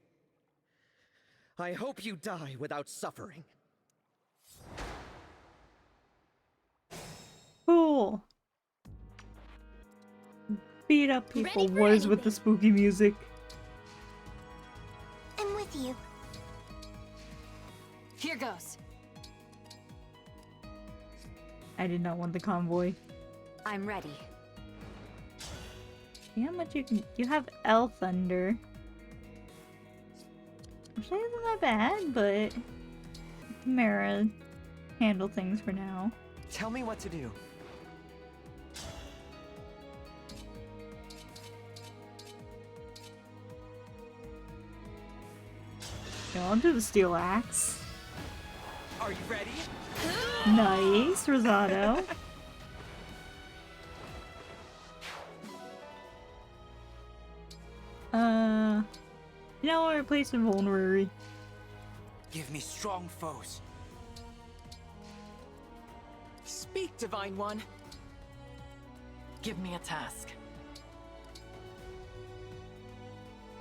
S11: I hope you die without suffering.
S1: Cool. Beat up people
S7: Ready for
S1: was with the
S7: anything.
S1: spooky music.
S7: I'm with you.
S9: Here goes.
S1: I did not want the convoy.
S9: I'm ready.
S1: See how much you have L Thunder. Actually isn't that bad, but Mara handle things for now.
S5: Tell me what to do.
S1: Yeah, I'll do the steel axe.
S5: Are you ready?
S1: Nice, Rosado. You know what? Replace Invulnerary.
S6: Give me strong foes. Speak, Divine One.
S3: Give me a task.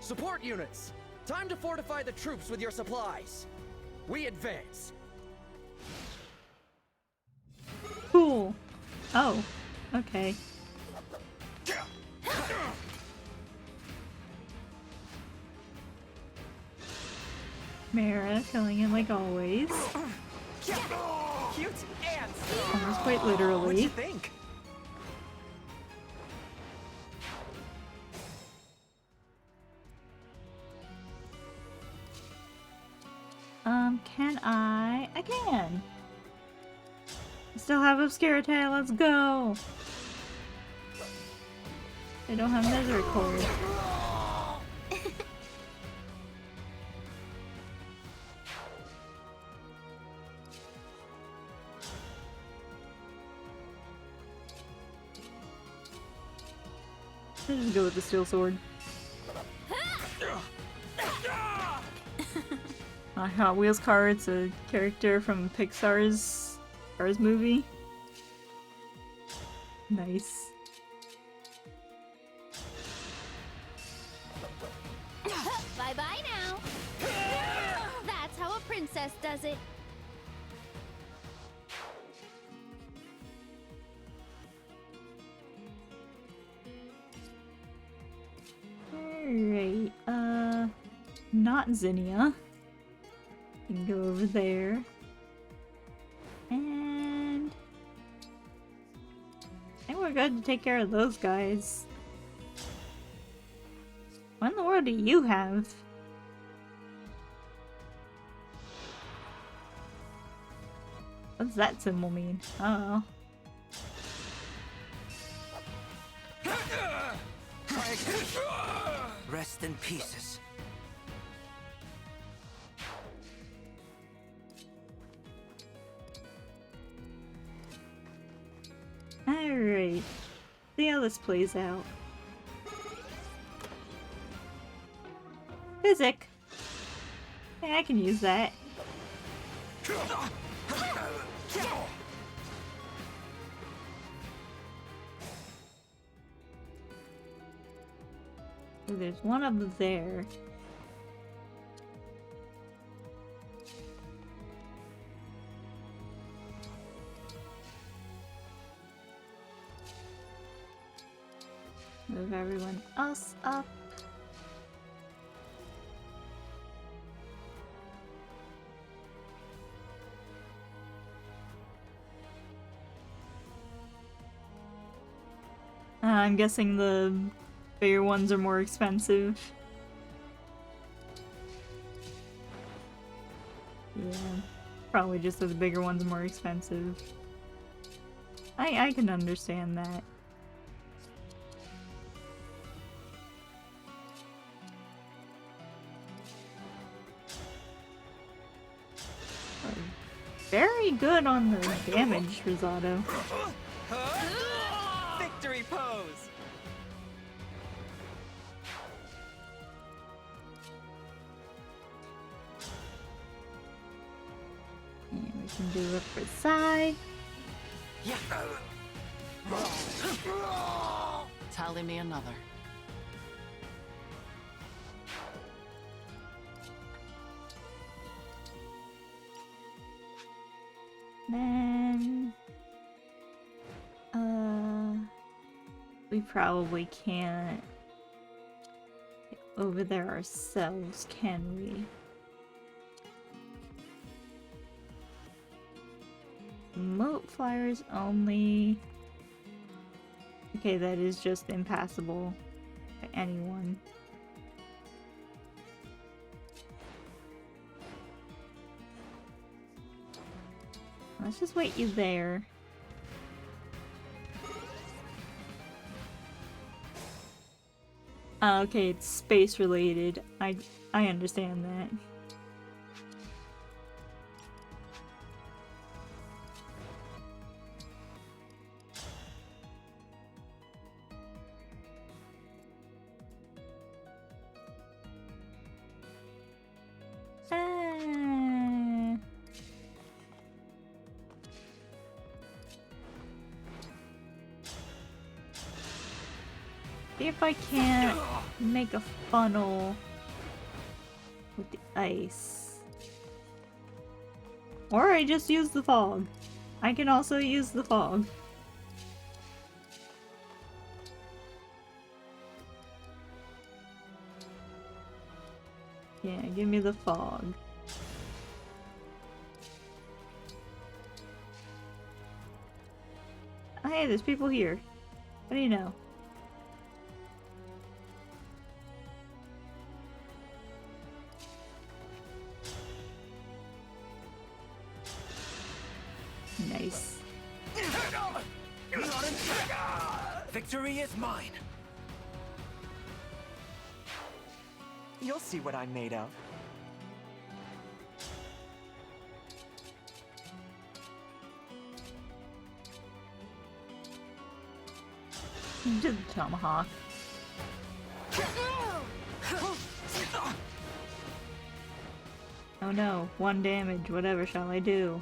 S11: Support units! Time to fortify the troops with your supplies. We advance.
S1: Cool. Oh, okay. Mara killing it like always.
S5: Cute ants!
S1: Almost quite
S5: What'd
S1: literally.
S5: you think?
S1: Can I? I can! I still have Obscurity, let's go! I don't have Misericord. Let's just go with the Steel Sword. Hot Wheels car, it's a character from Pixar's Cars movie. Nice.
S7: Bye-bye now. That's how a princess does it.
S1: Alright, not Zinnia. You can go over there. And I think we're good to take care of those guys. What in the world do you have? What's that symbol mean? Oh.
S6: Rest in pieces.
S1: Alright. See how this plays out. Physic. Yeah, I can use that. So there's one up there. Move everyone else up. I'm guessing the bigger ones are more expensive. Yeah, probably just that the bigger ones are more expensive. I can understand that. Very good on the damage, Risotto.
S8: Victory pose!
S1: And we can do it for side.
S3: Tally me another.
S1: Then we probably can't get over there ourselves, can we? Moat flyers only. Okay, that is just impassable by anyone. Let's just wait you there. Okay, it's space related. I understand that. See if I can't make a funnel with the ice. Or I just use the fog. I can also use the fog. Yeah, give me the fog. Oh, hey, there's people here. What do you know? Nice.
S6: Victory is mine.
S11: You'll see what I'm made of.
S1: Do the tomahawk. Oh no, 1 damage, whatever shall I do?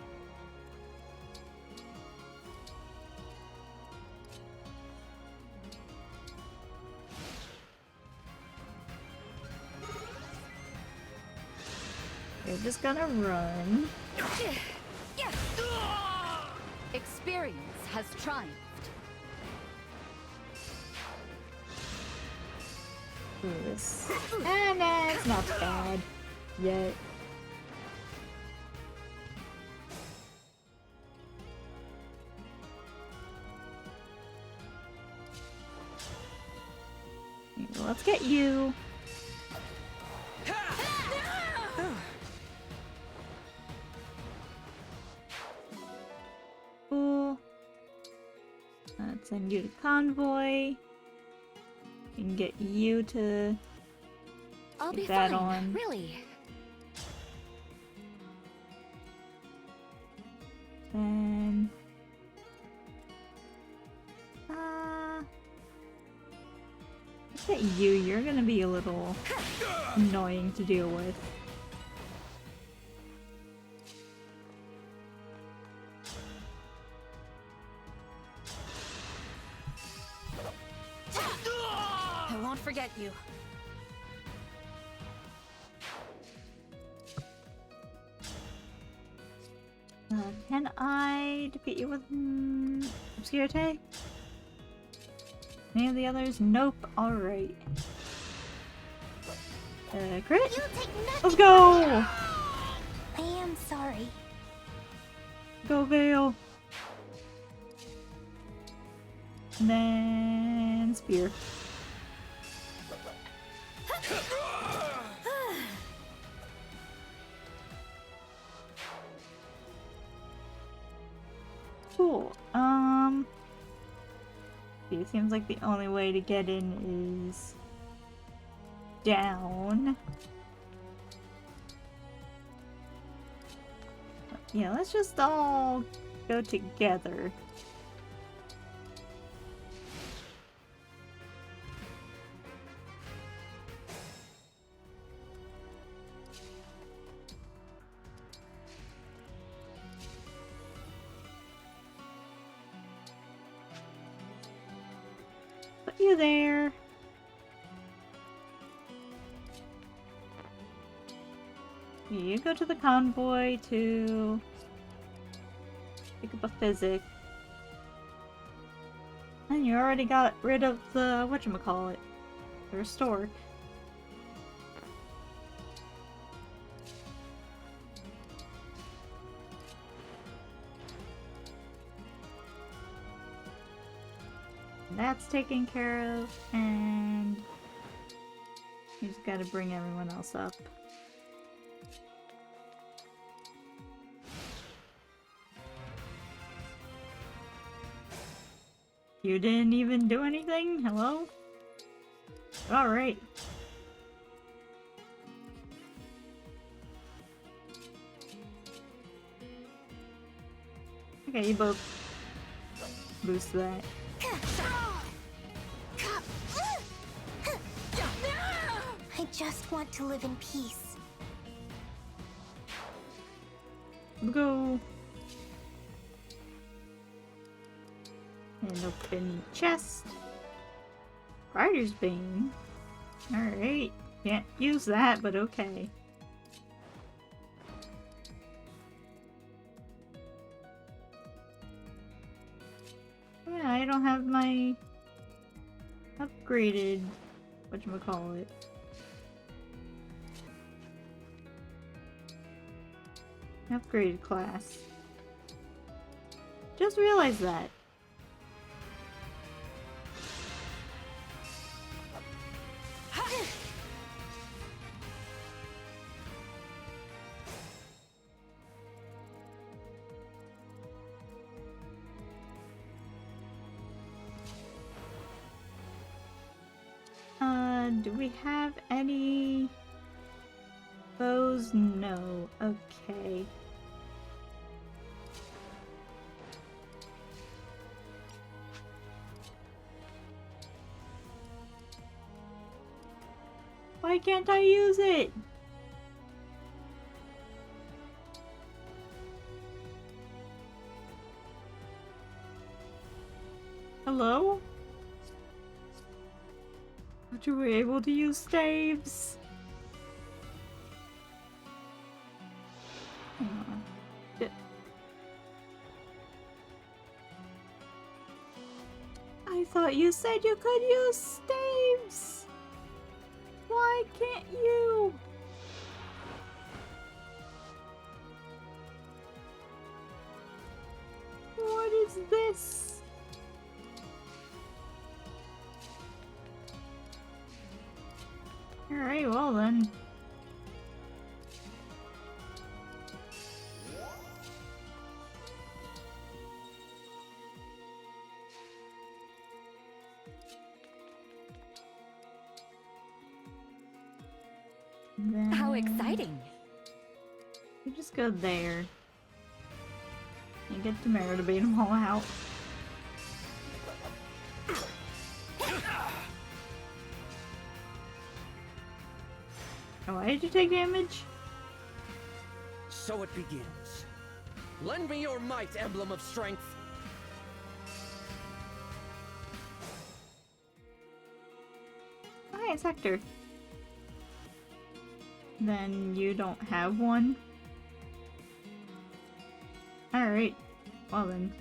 S1: You're just gonna run.
S9: Experience has triumphed.
S1: Do this. Ah, nah, it's not bad. Yet. let's get you. Cool. Let's send you to convoy. We can get you to
S9: I'll
S1: get
S9: be
S1: that
S9: fine,
S1: on.
S9: really.
S1: Then look at you, you're gonna be a little annoying to deal with.
S10: I won't forget you.
S1: Can I defeat you with Obscurite? Any of the others? Nope. Alright. Crit? Let's go!
S7: I am sorry.
S1: Go Veil. And then Spear. Cool. It seems like the only way to get in is down. Yeah, let's just all go together. Put you there. You go to the convoy to pick up a physic. And you already got rid of the whatchamacallit. The restore. That's taken care of, and you just gotta bring everyone else up. You didn't even do anything? Hello? Alright. Okay, you both boost that.
S7: I just want to live in peace.
S1: Go. And open chest. Rider's Bane. Alright. Can't use that, but okay. Yeah, I don't have my upgraded whatchamacallit. Upgraded class. Just realized that. Do we have any bows? No. Okay. Why can't I use it? Hello? Aren't you able to use staves? Hang on. I thought you said you could use staves! Why can't you? What is this? Alright, well then.
S9: How exciting!
S1: You just go there. And get Tamara to beat them all out. Why did you take damage?
S11: So it begins. Lend me your might, Emblem of Strength.
S1: Hi, it's Hector. Then you don't have one? Alright. Well then.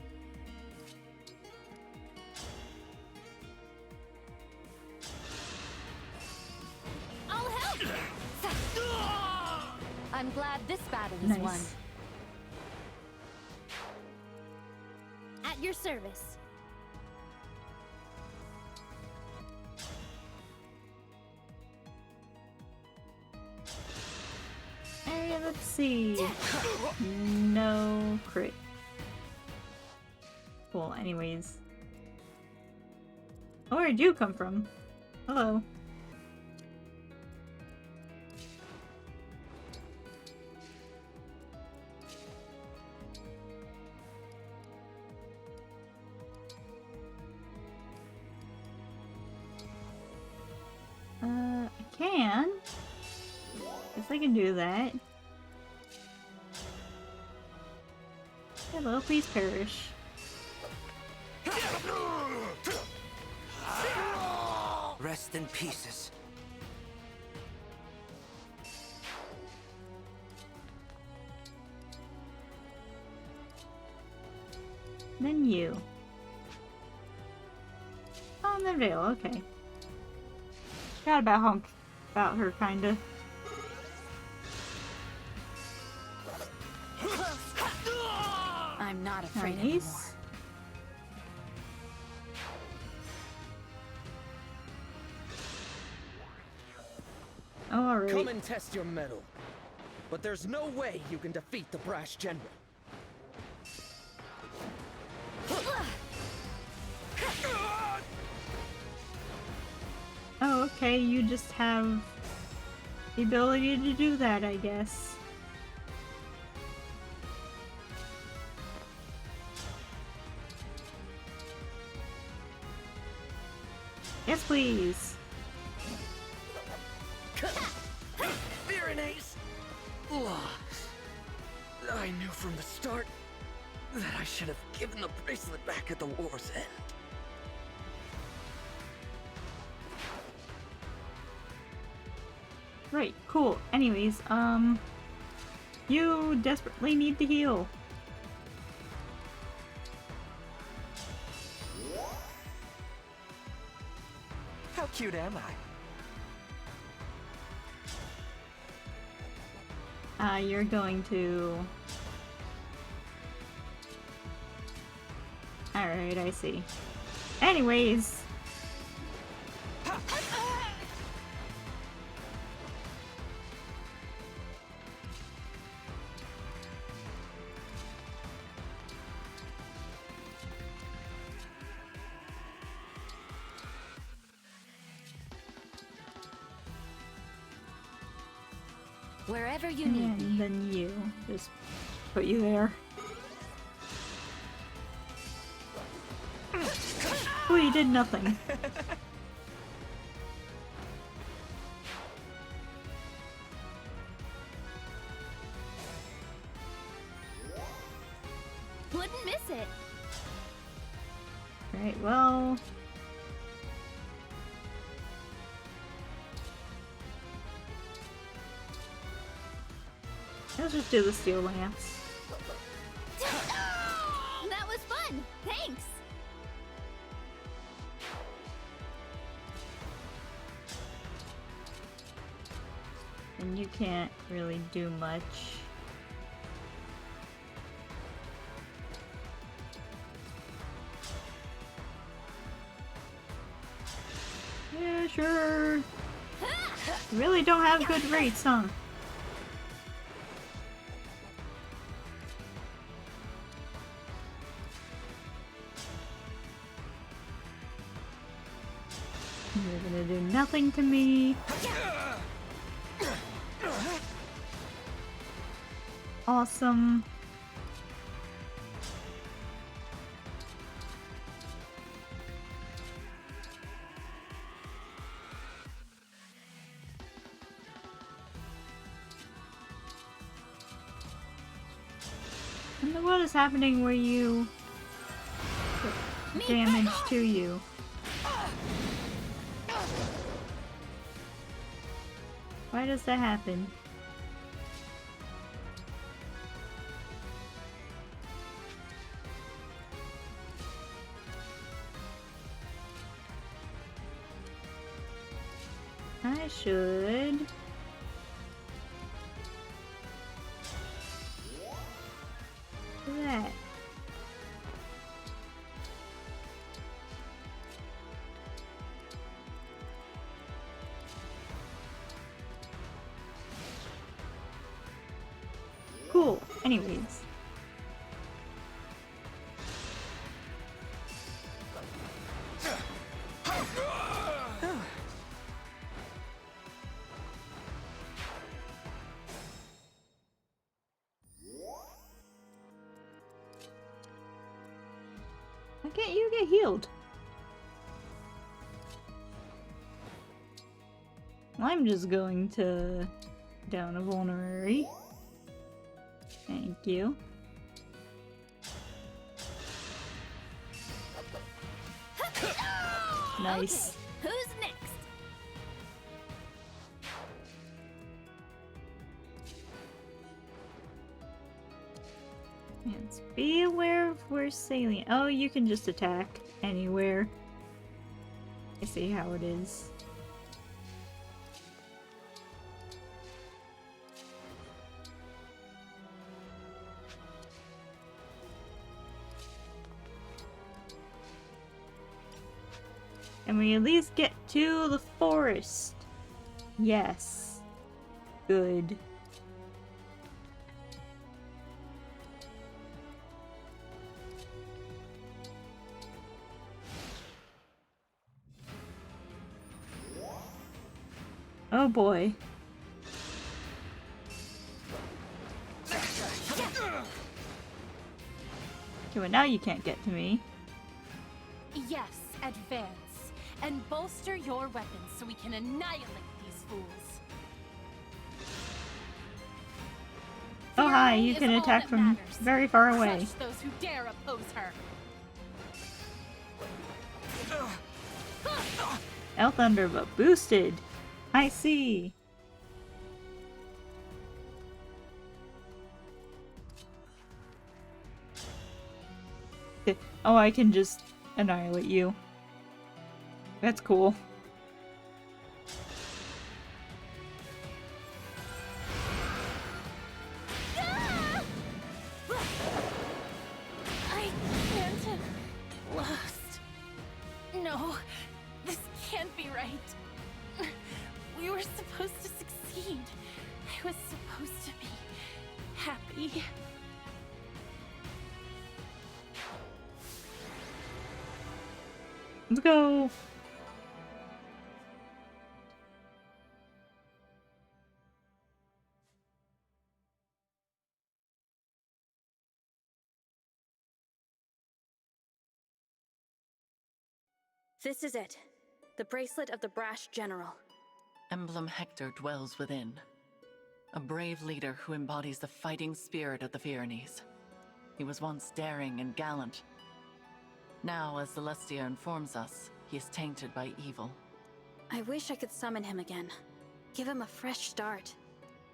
S9: I'll help! I'm glad this battle is
S1: Nice.
S9: won.
S10: At your service.
S1: Hey, let's see. No crit. Cool, anyways. Oh, where'd you come from? Hello. I can. Guess I can do that. Hello, please perish.
S6: Rest in pieces.
S1: Then you. Oh, and then Vale, okay. Forgot about her, kinda.
S9: I'm not afraid
S1: Nice.
S9: anymore.
S1: Oh, alright.
S11: Come and test your mettle. But there's no way you can defeat the brash general.
S1: Oh, okay, you just have the ability to do that, I guess. Yes, please.
S11: Virenase! Lost. I knew from the start that I should have given the bracelet back at the war's end.
S1: Right, cool. Anyways, you desperately need to heal.
S11: How cute am I?
S1: You're going to... Alright, I see. Anyways.
S9: Wherever you need
S1: And
S9: me.
S1: then you. Just put you there. Oh, you did nothing.
S10: Wouldn't miss it.
S1: Right, well... Let's just do the steel lance.
S10: That was fun. Thanks.
S1: And you can't really do much. Yeah, sure. Really don't have good rates, huh? You're gonna do nothing to me. Awesome. And what is happening where you put damage to you? Why does that happen? I should... do that. Cool. Anyways. Why can't you get healed? I'm just going to down a vulnerary. Thank you. Nice.
S7: Okay, who's next?
S1: Yes, be aware of where salient. Oh, you can just attack anywhere. I see how it is. And we at least get to the forest. Yes. Good. Oh boy. Okay, well now you can't get to me.
S10: Yes, advance. And bolster your weapons so we can annihilate these fools.
S1: Oh hi, you
S10: Fury
S1: can
S10: is all
S1: attack
S10: that
S1: from
S10: matters.
S1: very far away.
S10: Crush those who dare oppose her.
S1: El Thunder, but boosted. I see. Oh, I can just annihilate you. That's cool.
S10: I can't have lost. No, this can't be right. We were supposed to succeed. I was supposed to be happy.
S1: Let's go.
S4: This is it. The bracelet of the brash general.
S3: Emblem Hector dwells within. A brave leader who embodies the fighting spirit of the Pyrenees. He was once daring and gallant. Now, as Celestia informs us, he is tainted by evil.
S4: I wish I could summon him again. Give him a fresh start.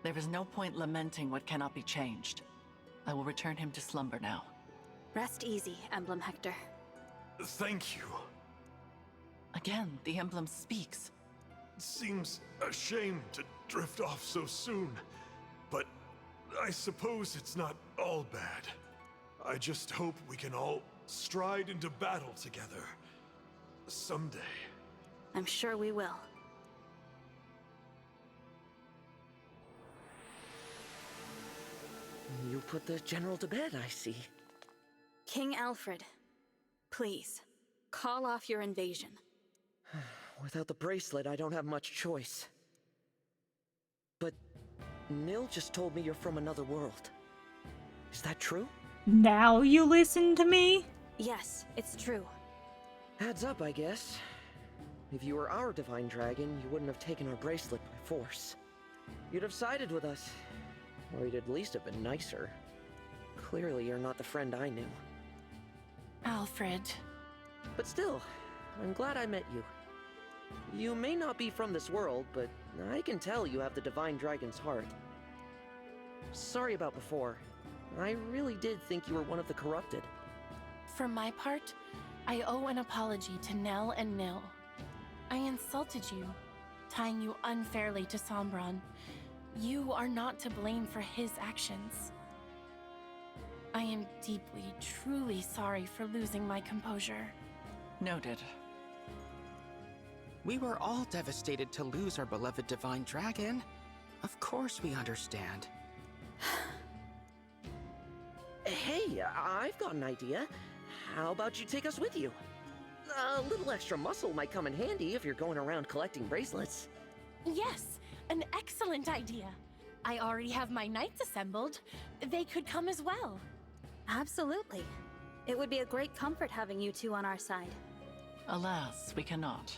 S3: There is no point lamenting what cannot be changed. I will return him to slumber now.
S4: Rest easy, Emblem Hector.
S12: Thank you.
S3: Again, the emblem speaks.
S12: It seems a shame to drift off so soon, but I suppose it's not all bad. I just hope we can all stride into battle together. Someday.
S4: I'm sure we will.
S11: You put the general to bed, I see.
S4: King Alfred, please, call off your invasion.
S11: Without the bracelet, I don't have much choice. But Nil just told me you're from another world. Is that true?
S1: Now you listen to me?
S4: Yes, it's true.
S11: Adds up, I guess. If you were our divine dragon, you wouldn't have taken our bracelet by force. You'd have sided with us. Or you'd at least have been nicer. Clearly, you're not the friend I knew.
S10: Alfred.
S11: But still, I'm glad I met you. You may not be from this world, but I can tell you have the divine dragon's heart. Sorry about before. I really did think you were one of the corrupted.
S10: For my part, I owe an apology to Nell and Nil. I insulted you, tying you unfairly to Sombron. You are not to blame for his actions. I am deeply, truly sorry for losing my composure.
S3: Noted.
S6: We were all devastated to lose our beloved divine dragon. Of course we understand.
S11: Hey, I've got an idea. How about you take us with you? A little extra muscle might come in handy if you're going around collecting bracelets.
S10: Yes, an excellent idea. I already have my knights assembled. They could come as well.
S4: Absolutely. It would be a great comfort having you two on our side.
S3: Alas, we cannot.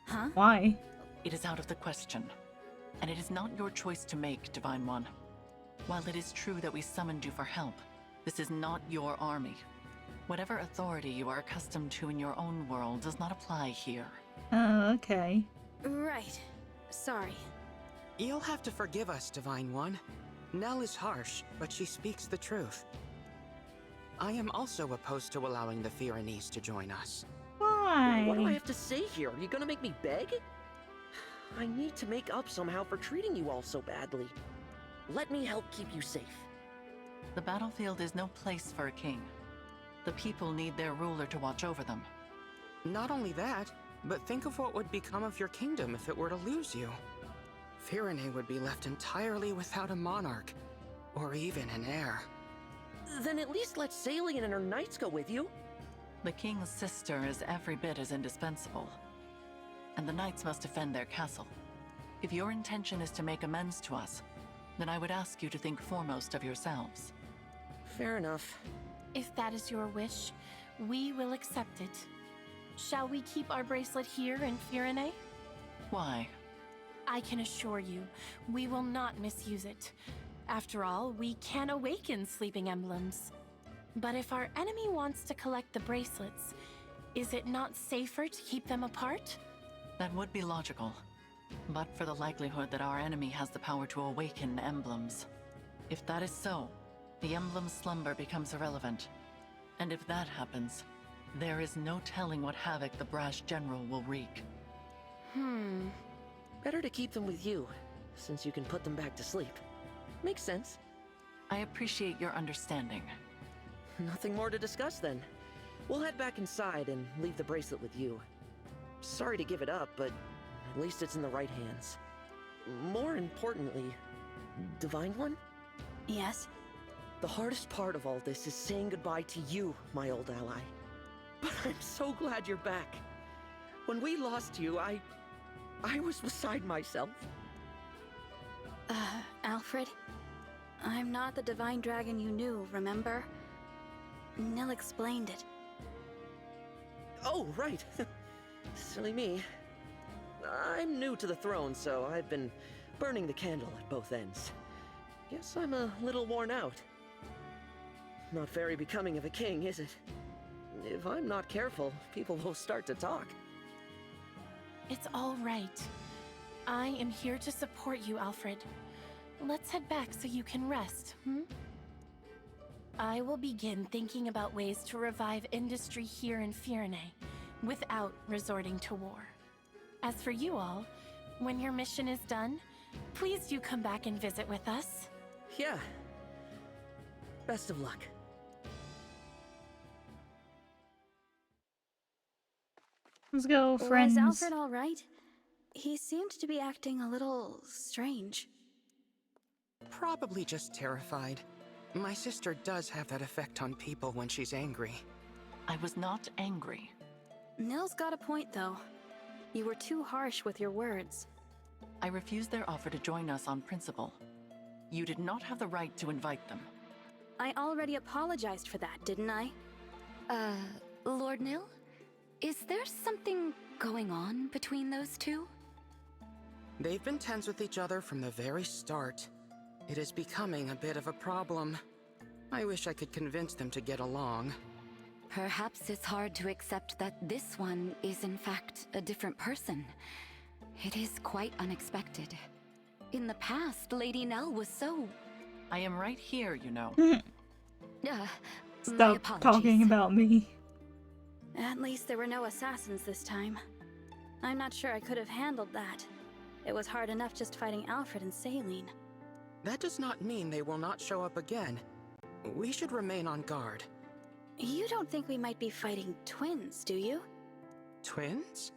S4: Huh?
S1: Why?
S3: It is out of the question. And it is not your choice to make, Divine One. While it is true that we summoned you for help, this is not your army. Whatever authority you are accustomed to in your own world does not apply here.
S1: Oh, okay.
S4: Right. Sorry.
S6: You'll have to forgive us, Divine One. Nell is harsh, but she speaks the truth. I am also opposed to allowing the Pyrenees to join us.
S1: Why?
S11: What do I have to say here? Are you gonna make me beg? I need to make up somehow for treating you all so badly. Let me help keep you safe.
S3: The battlefield is no place for a king. The people need their ruler to watch over them.
S6: Not only that, but think of what would become of your kingdom if it were to lose you. Firene would be left entirely without a monarch, or even an heir.
S11: Then at least let Salian and her knights go with you.
S3: The king's sister is every bit as indispensable. And the knights must defend their castle. If your intention is to make amends to us, then I would ask you to think foremost of yourselves.
S11: Fair enough.
S10: If that is your wish, we will accept it. Shall we keep our bracelet here in Firene?
S3: Why?
S10: I can assure you, we will not misuse it. After all, we can awaken sleeping emblems. But if our enemy wants to collect the bracelets, is it not safer to keep them apart?
S3: That would be logical. But for the likelihood that our enemy has the power to awaken emblems. If that is so, the emblem's slumber becomes irrelevant. And if that happens, there is no telling what havoc the brash general will wreak.
S11: Better to keep them with you, since you can put them back to sleep. Makes sense.
S3: I appreciate your understanding.
S11: Nothing more to discuss then. We'll head back inside and leave the bracelet with you. Sorry to give it up, but at least it's in the right hands. More importantly, Divine One?
S4: Yes?
S11: The hardest part of all this is saying goodbye to you, my old ally. But I'm so glad you're back. When we lost you, I was beside myself.
S4: Alfred? I'm not the divine dragon you knew, remember? Nil explained it.
S11: Oh, right. Silly me. I'm new to the throne, so I've been burning the candle at both ends. Guess I'm a little worn out. Not very becoming of a king, is it? If I'm not careful, people will start to talk.
S10: It's all right. I am here to support you, Alfred. Let's head back so you can rest, I will begin thinking about ways to revive industry here in Firene without resorting to war. As for you all, when your mission is done, please do come back and visit with us.
S11: Yeah. Best of luck.
S1: Let's go, friends.
S4: Was Alfred all right? He seemed to be acting a little strange.
S6: Probably just terrified. My sister does have that effect on people when she's angry.
S3: I was not angry.
S4: Nil's got a point, though. You were too harsh with your words.
S3: I refused their offer to join us on principle. You did not have the right to invite them.
S4: I already apologized for that, didn't I?
S9: Lord Nil? Is there something going on between those two?
S6: They've been tense with each other from the very start. It is becoming a bit of a problem. I wish I could convince them to get along.
S9: Perhaps it's hard to accept that this one is in fact a different person. It is quite unexpected. In the past, Lady Nell was so...
S3: I am right here, you know.
S9: my
S1: Stop
S9: apologies.
S1: talking about me.
S4: At least there were no assassins this time. I'm not sure I could have handled that. It was hard enough just fighting Alfred and Saline.
S6: That does not mean they will not show up again. We should remain on guard.
S4: You don't think we might be fighting twins, do you?
S6: Twins?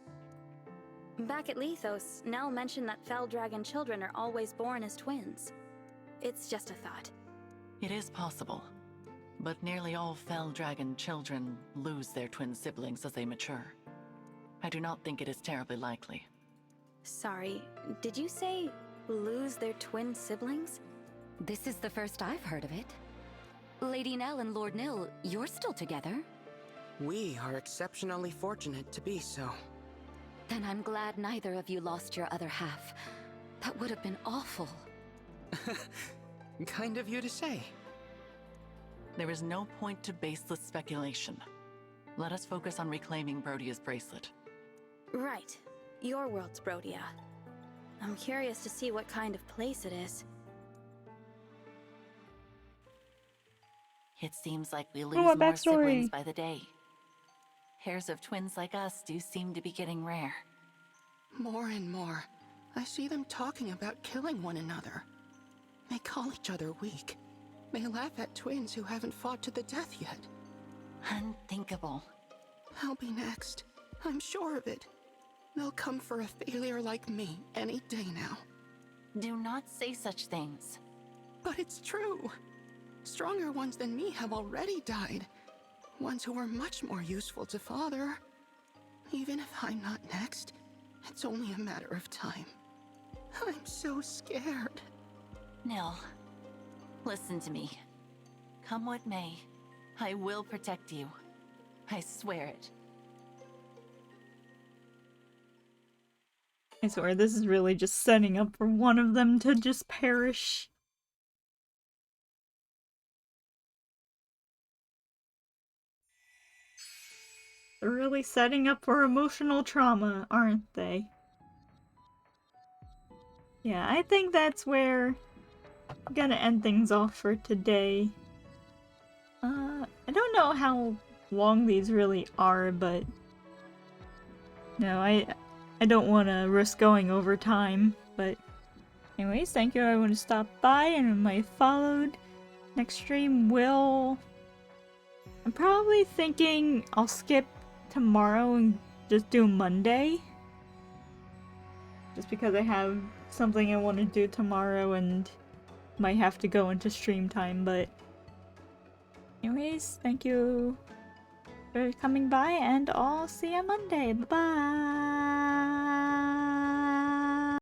S4: Back at Lethos, Nell mentioned that fell dragon children are always born as twins. It's just a thought.
S3: It is possible. But nearly all fell dragon children lose their twin siblings as they mature. I do not think it is terribly likely.
S4: Sorry, did you say lose their twin siblings?
S9: This is the first I've heard of it. Lady Nell and Lord Nil, you're still together?
S6: We are exceptionally fortunate to be so.
S9: Then I'm glad neither of you lost your other half. That would have been awful.
S6: Kind of you to say.
S3: There is no point to baseless speculation. Let us focus on reclaiming Brodia's bracelet.
S4: Right. Your world's Brodia. I'm curious to see what kind of place it is.
S3: It seems like we lose
S1: a
S3: more
S1: backstory.
S3: siblings by the day. Pairs of twins like us do seem to be getting rare.
S6: More and more, I see them talking about killing one another. They call each other weak. They laugh at twins who haven't fought to the death yet.
S3: Unthinkable.
S6: I'll be next. I'm sure of it. They'll come for a failure like me any day now.
S3: Do not say such things.
S6: But it's true. Stronger ones than me have already died. Ones who were much more useful to Father. Even if I'm not next, it's only a matter of time. I'm so scared.
S3: Nil, listen to me. Come what may, I will protect you. I swear it.
S1: I swear, this is really just setting up for one of them to just perish. They're really setting up for emotional trauma, aren't they? Yeah, I think that's where I'm gonna end things off for today. I don't know how long these really are, but no, I don't want to risk going over time. But anyways, thank you everyone who stopped by and who might have followed. Next stream will... I'm probably thinking I'll skip tomorrow and just do Monday. Just because I have something I want to do tomorrow and might have to go into stream time, but anyways, thank you for coming by and I'll see you Monday. Bye-bye!